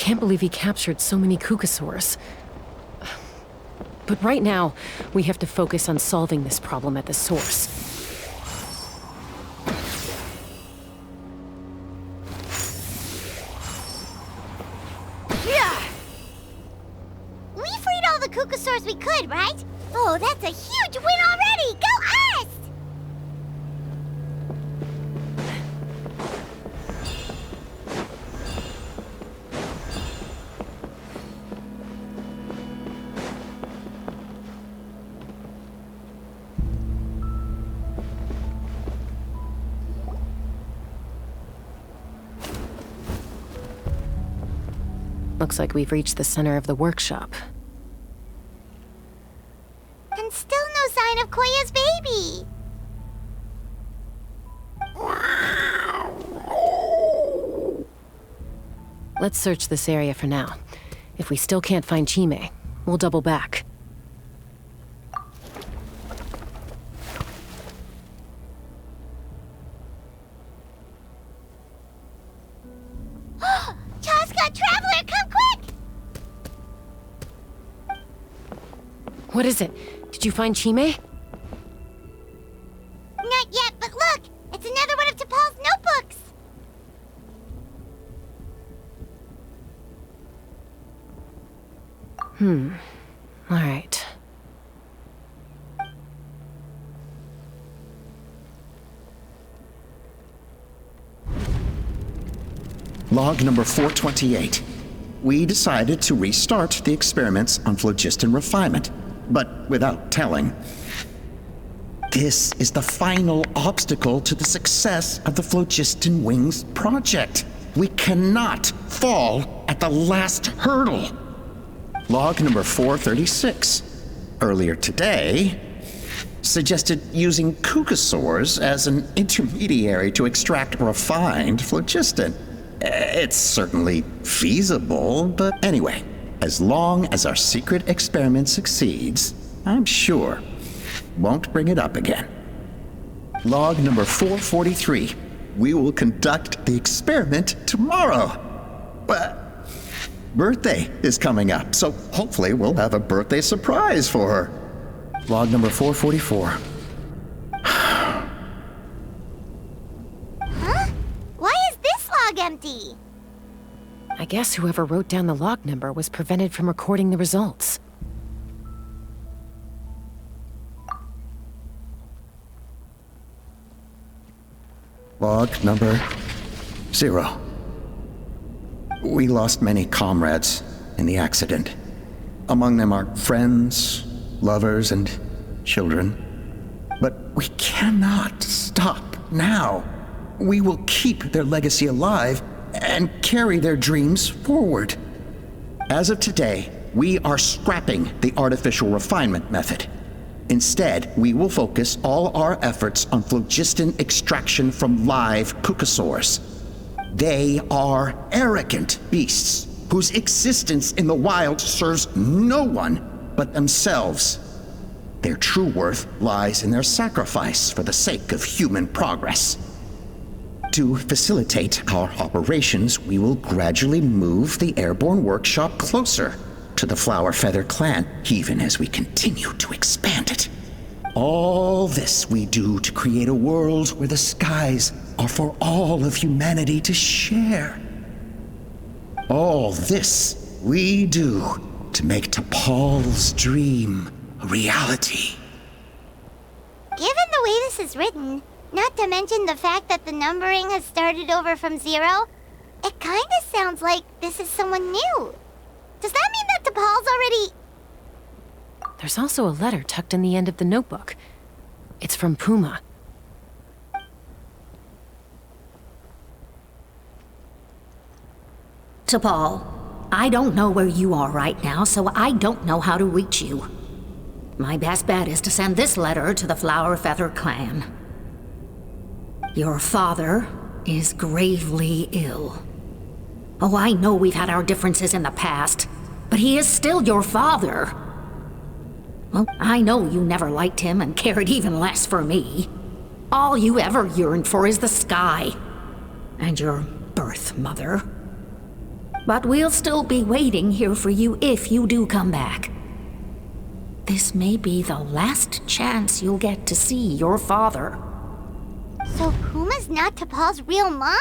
can't believe he captured so many Kukasaurs. But right now, we have to focus on solving this problem at the source. We freed all the Kukasaurs we could, right? Oh, that's a huge win already! Go us! Looks like we've reached the center of the workshop. And still no sign of Koya's baby! Let's search this area for now. If we still can't find Chime, we'll double back. Chaska, Traveler, come quick! What is it? Did you find Chime? Not yet, but look! It's another one of T'Pol's notebooks! All right. Log number 428. We decided to restart the experiments on phlogiston refinement, but without telling. This is the final obstacle to the success of the Phlogiston Wings project. We cannot fall at the last hurdle. Log number 436. Earlier today, suggested using Kukasaurs as an intermediary to extract refined phlogiston. It's certainly feasible, but anyway, as long as our secret experiment succeeds, I'm sure won't bring it up again. Log number 443. We will conduct the experiment tomorrow. But birthday is coming up, so hopefully we'll have a birthday surprise for her. Log number 444. Why is this log empty? I guess whoever wrote down the log number was prevented from recording the results. Log number 0. We lost many comrades in the accident. Among them are friends, lovers, and children. But we cannot stop now. We will keep their legacy alive and carry their dreams forward. As of today, we are scrapping the artificial refinement method. Instead, we will focus all our efforts on phlogiston extraction from live Kukasaurs. They are arrogant beasts whose existence in the wild serves no one but themselves. Their true worth lies in their sacrifice for the sake of human progress. To facilitate our operations, we will gradually move the airborne workshop closer to the Flower Feather clan, even as we continue to expand it. All this we do to create a world where the skies are for all of humanity to share. All this we do to make T'Pol's dream a reality. Given the way this is written, not to mention the fact that the numbering has started over from 0, it kinda sounds like this is someone new. Does that mean that T'Pol's already... There's also a letter tucked in the end of the notebook. It's from Puma. T'Pol, I don't know where you are right now, so I don't know how to reach you. My best bet is to send this letter to the Flower Feather clan. Your father is gravely ill. Oh, I know we've had our differences in the past, but he is still your father. Well, I know you never liked him and cared even less for me. All you ever yearned for is the sky. And your birth mother. But we'll still be waiting here for you if you do come back. This may be the last chance you'll get to see your father. So Puma's not T'Pol's real mom?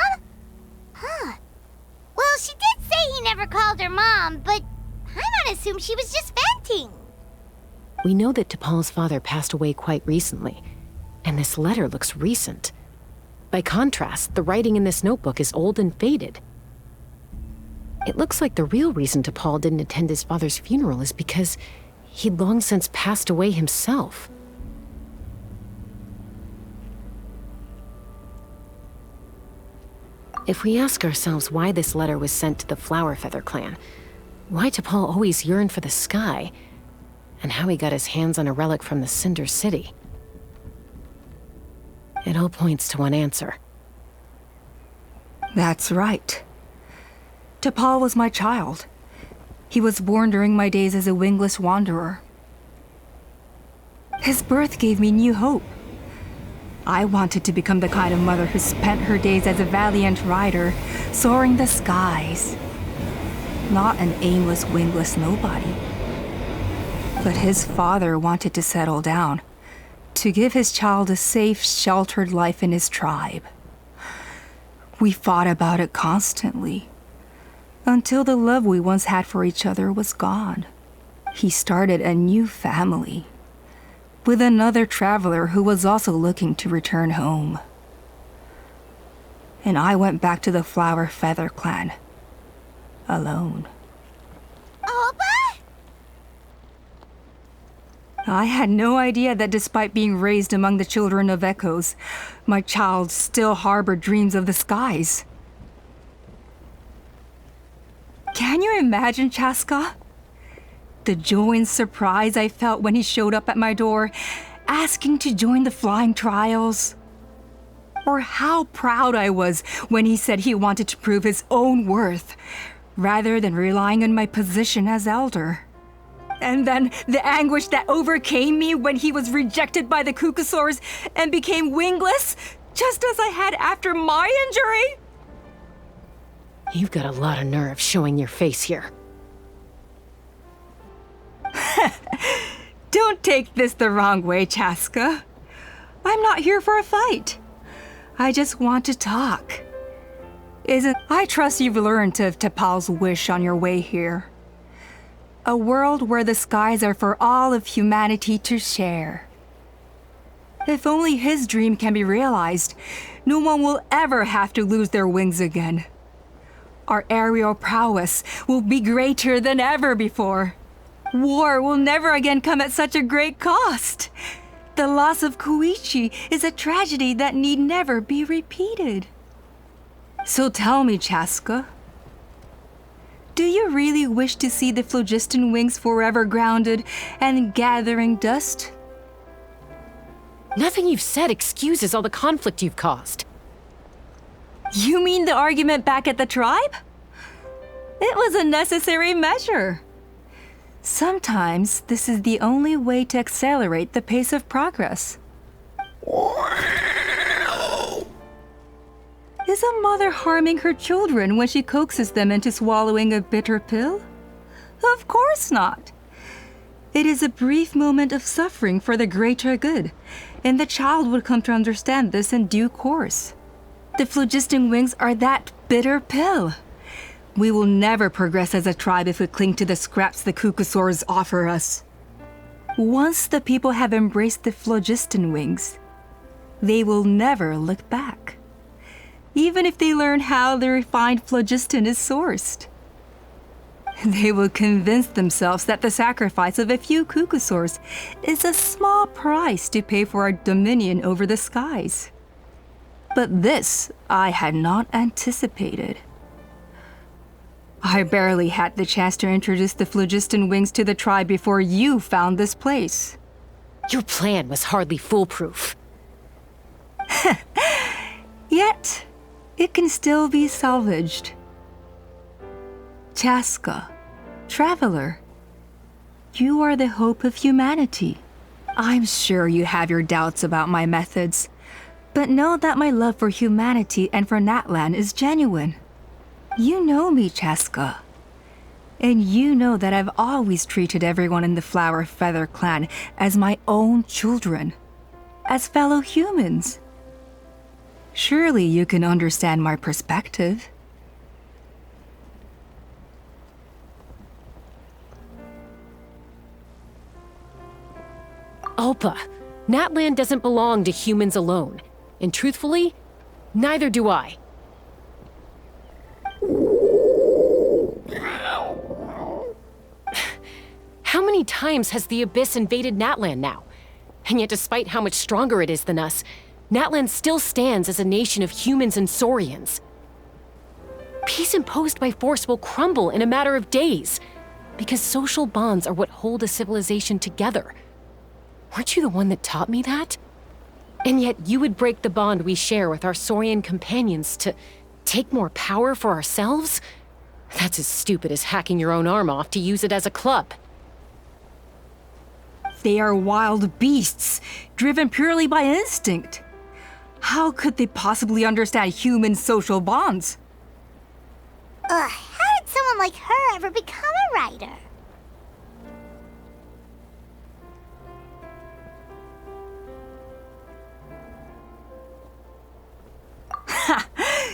Huh. Well, she did say he never called her mom, but I'm gonna assume she was just venting. We know that T'Pol's father passed away quite recently, and this letter looks recent. By contrast, the writing in this notebook is old and faded. It looks like the real reason T'Pol didn't attend his father's funeral is because he'd long since passed away himself. If we ask ourselves why this letter was sent to the Flowerfeather clan, why T'Pol always yearned for the sky, and how he got his hands on a relic from the Cinder City, it all points to one answer. That's right. T'Pol was my child. He was born during my days as a wingless wanderer. His birth gave me new hope. I wanted to become the kind of mother who spent her days as a valiant rider, soaring the skies. Not an aimless, wingless nobody. But his father wanted to settle down, to give his child a safe, sheltered life in his tribe. We fought about it constantly, until the love we once had for each other was gone. He started a new family, with another traveler who was also looking to return home. And I went back to the Flowerfeather clan, alone. Opa? I had no idea that despite being raised among the children of echoes, my child still harbored dreams of the skies. Can you imagine, Chaska? The joy and surprise I felt when he showed up at my door, asking to join the flying trials. Or how proud I was when he said he wanted to prove his own worth, rather than relying on my position as elder. And then the anguish that overcame me when he was rejected by the Kukasaurs and became wingless, just as I had after my injury. You've got a lot of nerve showing your face here. Don't take this the wrong way, Chaska. I'm not here for a fight. I just want to talk. I trust you've learned of T'Pol's wish on your way here. A world where the skies are for all of humanity to share. If only his dream can be realized, no one will ever have to lose their wings again. Our aerial prowess will be greater than ever before. War will never again come at such a great cost. The loss of Koichi is a tragedy that need never be repeated. So tell me, Chaska, do you really wish to see the phlogiston wings forever grounded and gathering dust? Nothing you've said excuses all the conflict you've caused. You mean the argument back at the tribe? It was a necessary measure. Sometimes this is the only way to accelerate the pace of progress. Is a mother harming her children when she coaxes them into swallowing a bitter pill? Of course not. It is a brief moment of suffering for the greater good, and the child would come to understand this in due course. The phlogiston wings are that bitter pill. We will never progress as a tribe if we cling to the scraps the Kukasaurs offer us. Once the people have embraced the phlogiston wings, they will never look back, even if they learn how the refined phlogiston is sourced. They will convince themselves that the sacrifice of a few Kukasaurs is a small price to pay for our dominion over the skies. But this I had not anticipated. I barely had the chance to introduce the phlogiston wings to the tribe before you found this place. Your plan was hardly foolproof. Yet, it can still be salvaged. Chaska, traveler, you are the hope of humanity. I'm sure you have your doubts about my methods, but know that my love for humanity and for Natlan is genuine. You know me, Chaska. And you know that I've always treated everyone in the Flower Feather clan as my own children, as fellow humans. Surely you can understand my perspective. Alpa, Natlan doesn't belong to humans alone. And truthfully, neither do I. How many times has the Abyss invaded Natlan now? And yet despite how much stronger it is than us, Natlan still stands as a nation of humans and Saurians. Peace imposed by force will crumble in a matter of days, because social bonds are what hold a civilization together. Weren't you the one that taught me that? And yet you would break the bond we share with our Saurian companions to take more power for ourselves? That's as stupid as hacking your own arm off to use it as a club. They are wild beasts, driven purely by instinct. How could they possibly understand human social bonds? How did someone like her ever become a writer?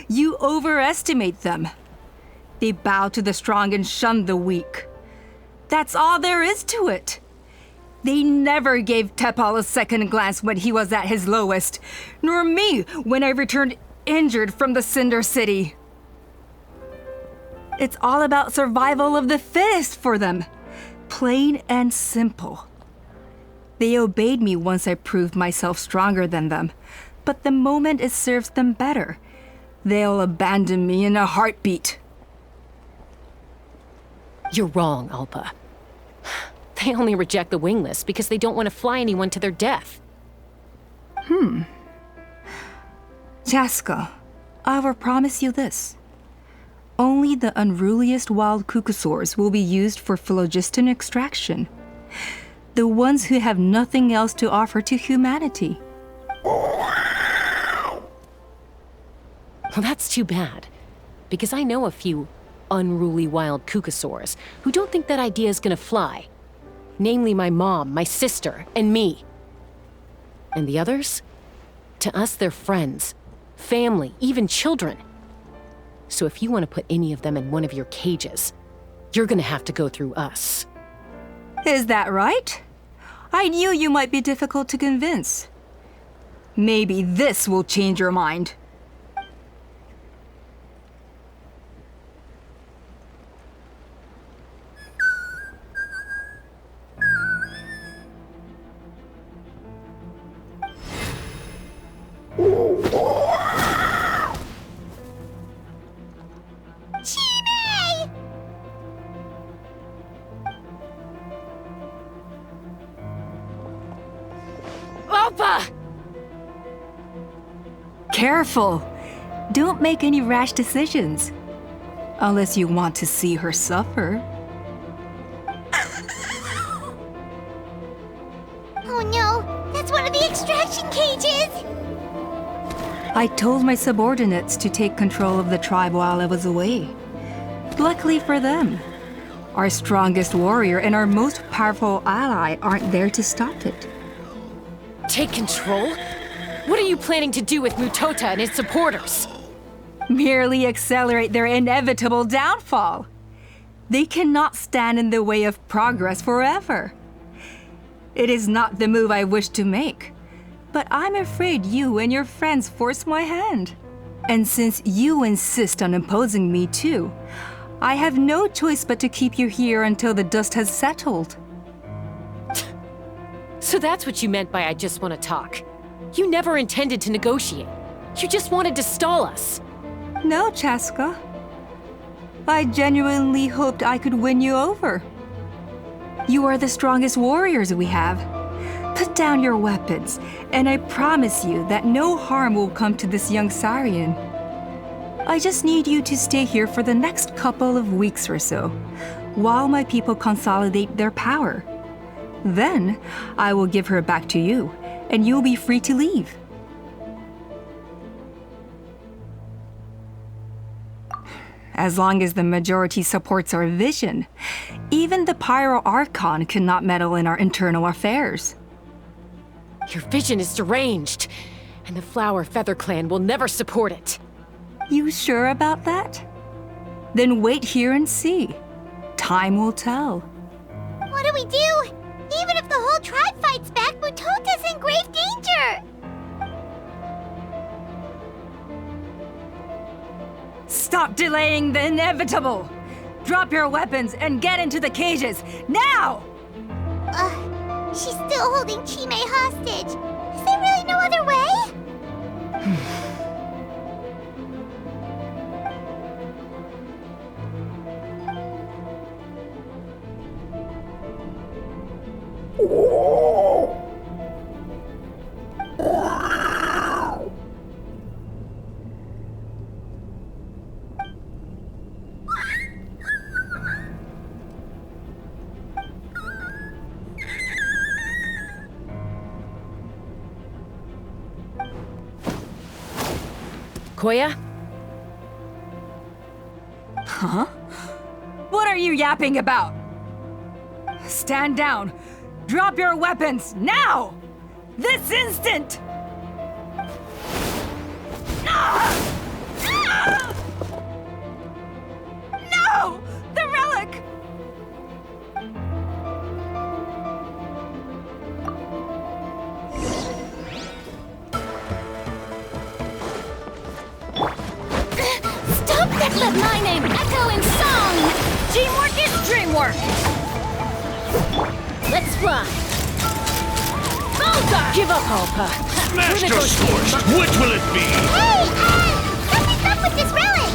You overestimate them. They bow to the strong and shun the weak. That's all there is to it. They never gave Tepal a second glance when he was at his lowest, nor me when I returned injured from the Cinder City. It's all about survival of the fittest for them. Plain and simple. They obeyed me once I proved myself stronger than them, but the moment it serves them better, they'll abandon me in a heartbeat. You're wrong, Alpa. They only reject the wingless because they don't want to fly anyone to their death. Chaska, I will promise you this. Only the unruliest wild cucosaurs will be used for phlogiston extraction. The ones who have nothing else to offer to humanity. Well, that's too bad, because I know a few unruly wild cucosaurs who don't think that idea is gonna fly. Namely my mom, my sister, and me. And the others? To us, they're friends, family, even children. So if you want to put any of them in one of your cages, you're gonna have to go through us. Is that right? I knew you might be difficult to convince. Maybe this will change your mind. Alpa! Careful! Don't make any rash decisions. Unless you want to see her suffer. Oh no, that's one of the extraction cages! I told my subordinates to take control of the tribe while I was away. Luckily for them, our strongest warrior and our most powerful ally aren't there to stop it. Take control? What are you planning to do with Mutota and his supporters? Merely accelerate their inevitable downfall. They cannot stand in the way of progress forever. It is not the move I wish to make, but I'm afraid you and your friends force my hand. And since you insist on imposing me too, I have no choice but to keep you here until the dust has settled. So that's what you meant by I just want to talk. You never intended to negotiate. You just wanted to stall us. No, Chaska. I genuinely hoped I could win you over. You are the strongest warriors we have. Put down your weapons, and I promise you that no harm will come to this young Saurian. I just need you to stay here for the next couple of weeks or so, while my people consolidate their power. Then, I will give her back to you, and you'll be free to leave. as long as the majority supports our vision. Even the Pyro Archon cannot meddle in our internal affairs. Your vision is deranged, and the Flower Feather Clan will never support it. You sure about that? Then wait here and see. Time will tell. What do we do? Even if the whole tribe fights back, Mutota's in grave danger! Stop delaying the inevitable! Drop your weapons and get into the cages, now! She's still holding Chime hostage. Is there really no other way? Koya? Huh? What are you yapping about? Stand down. Drop your weapons, now! This instant! No! The relic! Stop that! Let my name echo in song! Teamwork is dreamwork! Let's fly! Malta! Give up, Alpa! Smash your swords! Which will it be? Hey, something's up with this relic!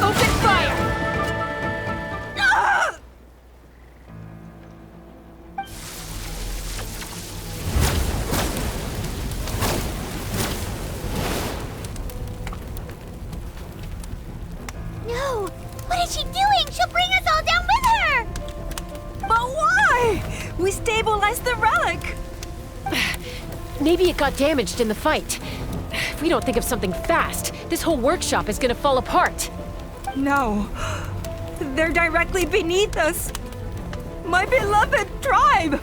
Open fire! No! What is she doing? She'll bring us all down with her! But why? We stabilized the relic! Maybe it got damaged in the fight. If we don't think of something fast, this whole workshop is gonna fall apart. No. They're directly beneath us. My beloved tribe!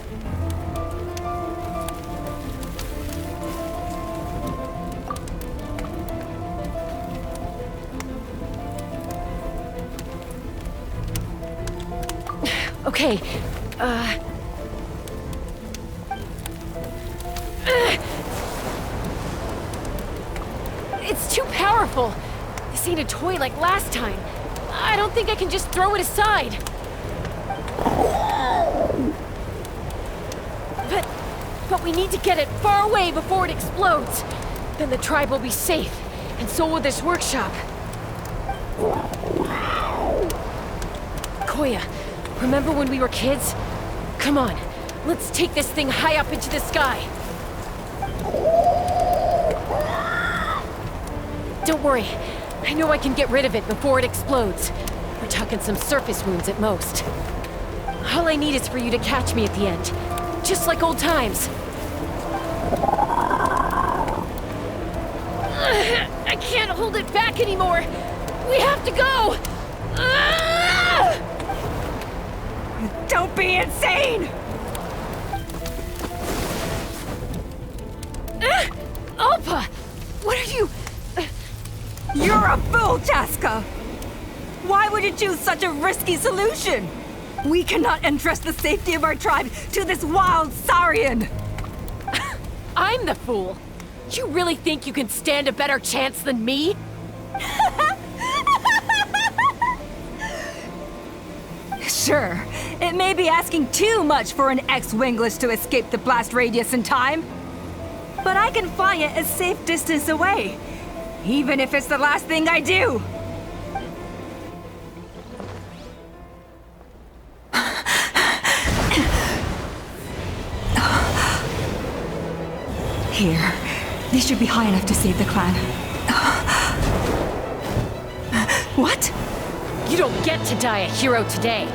Okay, it's too powerful. This ain't a toy like last time. I don't think I can just throw it aside. But we need to get it far away before it explodes. Then the tribe will be safe, and so will this workshop. Koya, remember when we were kids? Come on, let's take this thing high up into the sky. Don't worry, I know I can get rid of it before it explodes. We're talking some surface wounds at most. All I need is for you to catch me at the end, just like old times. I can't hold it back anymore. We have to go. Don't be insane! Alpa! What are you... You're a fool, Chaska! Why would you choose such a risky solution? We cannot entrust the safety of our tribe to this wild Saurian! I'm the fool. You really think you can stand a better chance than me? Sure, it may be asking too much for an ex-wingless to escape the blast radius in time. But I can fly it a safe distance away, even if it's the last thing I do. Here, these should be high enough to save the clan. What? You don't get to die a hero today.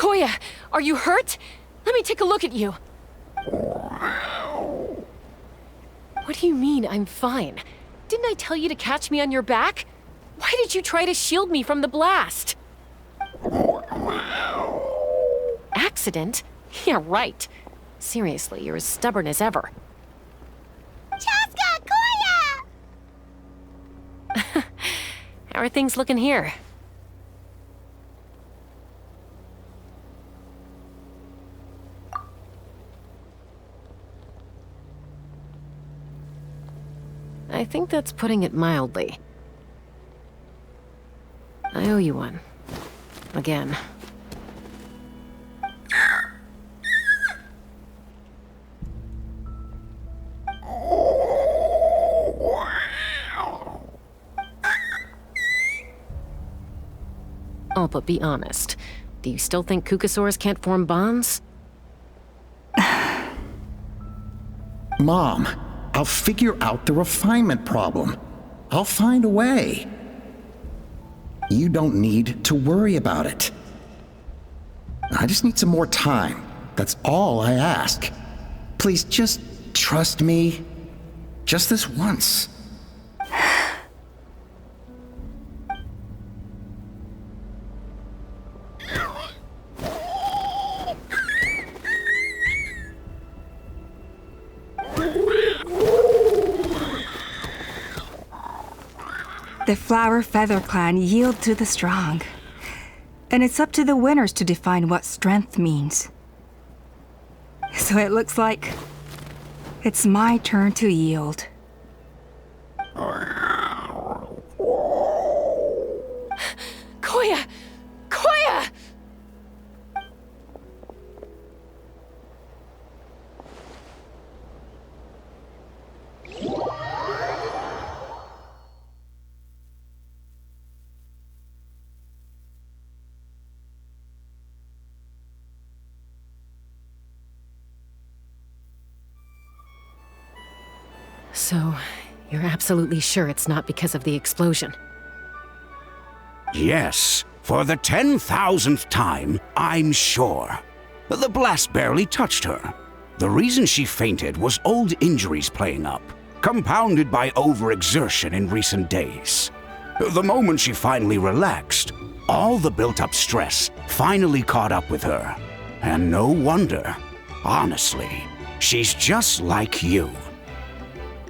Koya, are you hurt? Let me take a look at you. What do you mean, I'm fine? Didn't I tell you to catch me on your back? Why did you try to shield me from the blast? Accident? Yeah, right. Seriously, you're as stubborn as ever. Chaska! Koya! How are things looking here? I think that's putting it mildly. I owe you one. Again. Oh, but be honest. Do you still think Kukasaurs can't form bonds? Mom, I'll figure out the refinement problem. I'll find a way. You don't need to worry about it. I just need some more time. That's all I ask. Please just trust me. Just this once. The Flower Feather Clan yield to the strong. And it's up to the winners to define what strength means. So it looks like it's my turn to yield. Koya! Koya! So, you're absolutely sure it's not because of the explosion? Yes, for the 10,000th time, I'm sure. The blast barely touched her. The reason she fainted was old injuries playing up, compounded by overexertion in recent days. The moment she finally relaxed, all the built-up stress finally caught up with her. And no wonder. Honestly, she's just like you.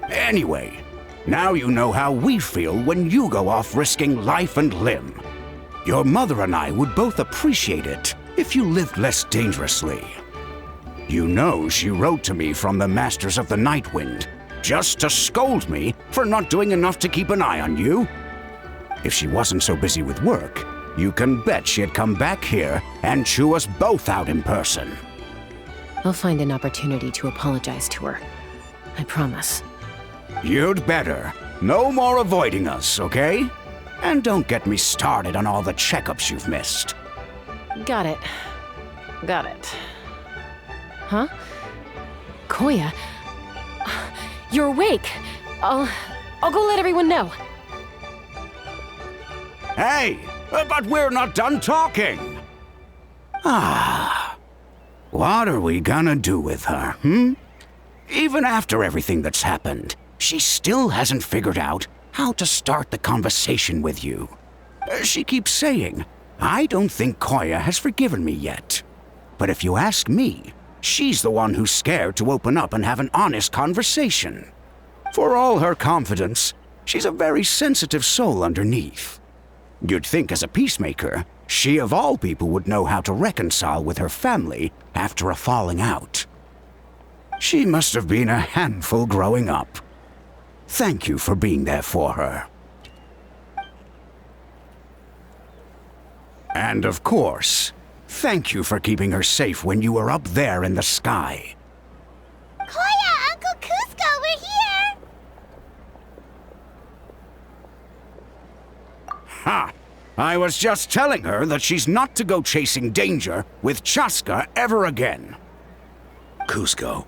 Anyway, now you know how we feel when you go off risking life and limb. Your mother and I would both appreciate it if you lived less dangerously. You know she wrote to me from the Masters of the Nightwind, just to scold me for not doing enough to keep an eye on you. If she wasn't so busy with work, you can bet she'd come back here and chew us both out in person. I'll find an opportunity to apologize to her. I promise. You'd better. No more avoiding us, okay? And don't get me started on all the checkups you've missed. Got it. Got it. Huh? Koya? You're awake. I'll go let everyone know. Hey, but we're not done talking. What are we gonna do with her, Even after everything that's happened, she still hasn't figured out how to start the conversation with you. She keeps saying, I don't think Koya has forgiven me yet. But if you ask me, she's the one who's scared to open up and have an honest conversation. For all her confidence, she's a very sensitive soul underneath. You'd think as a peacemaker, she of all people would know how to reconcile with her family after a falling out. She must have been a handful growing up. Thank you for being there for her. And of course, thank you for keeping her safe when you were up there in the sky. Koya, Uncle Cusco, we're here! Ha! I was just telling her that she's not to go chasing danger with Chaska ever again. Cusco,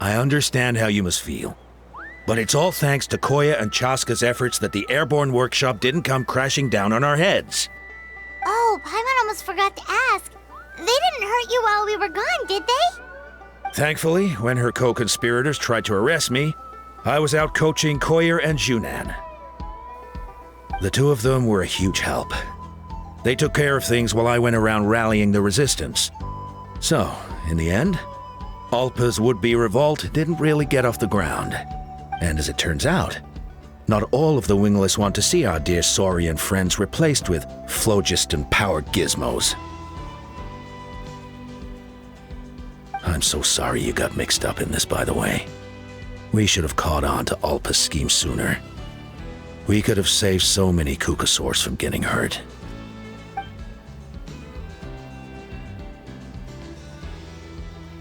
I understand how you must feel. But it's all thanks to Koya and Chaska's efforts that the airborne workshop didn't come crashing down on our heads. Oh, Paimon almost forgot to ask. They didn't hurt you while we were gone, did they? Thankfully, when her co-conspirators tried to arrest me, I was out coaching Koyer and Junan. The two of them were a huge help. They took care of things while I went around rallying the resistance. So, in the end, Alpa's would-be revolt didn't really get off the ground. And as it turns out, not all of the wingless want to see our dear Saurian friends replaced with phlogiston-powered gizmos. I'm so sorry you got mixed up in this, by the way. We should have caught on to Alpa's scheme sooner. We could have saved so many Kukasaurs from getting hurt.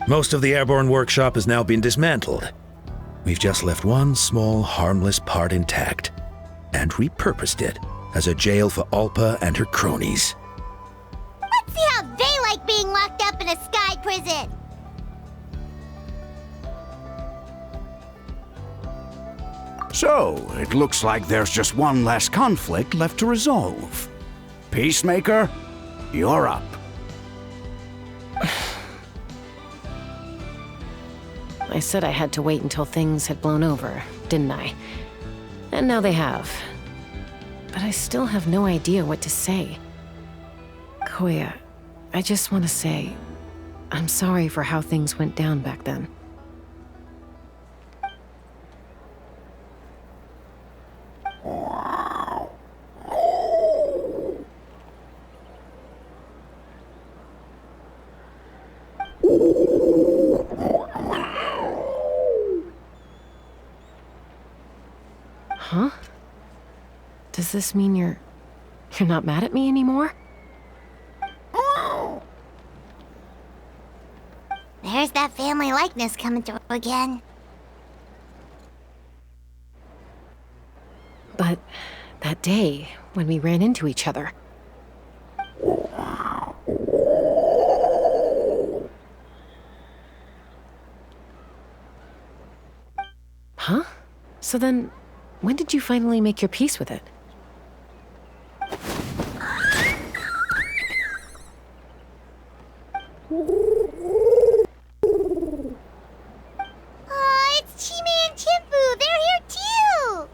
Most of the airborne workshop has now been dismantled. We've just left one small, harmless part intact, and repurposed it as a jail for Alpa and her cronies. Let's see how they like being locked up in a sky prison! So, it looks like there's just one last conflict left to resolve. Peacemaker, you're up. I said I had to wait until things had blown over, didn't I? And now they have. But I still have no idea what to say. Koya, I just want to say, I'm sorry for how things went down back then. Huh? Does this mean you're not mad at me anymore? There's that family likeness coming through again. But that day, when we ran into each other... Huh? So then, when did you finally make your peace with it? Oh, it's Chime and Chimpu! They're here too!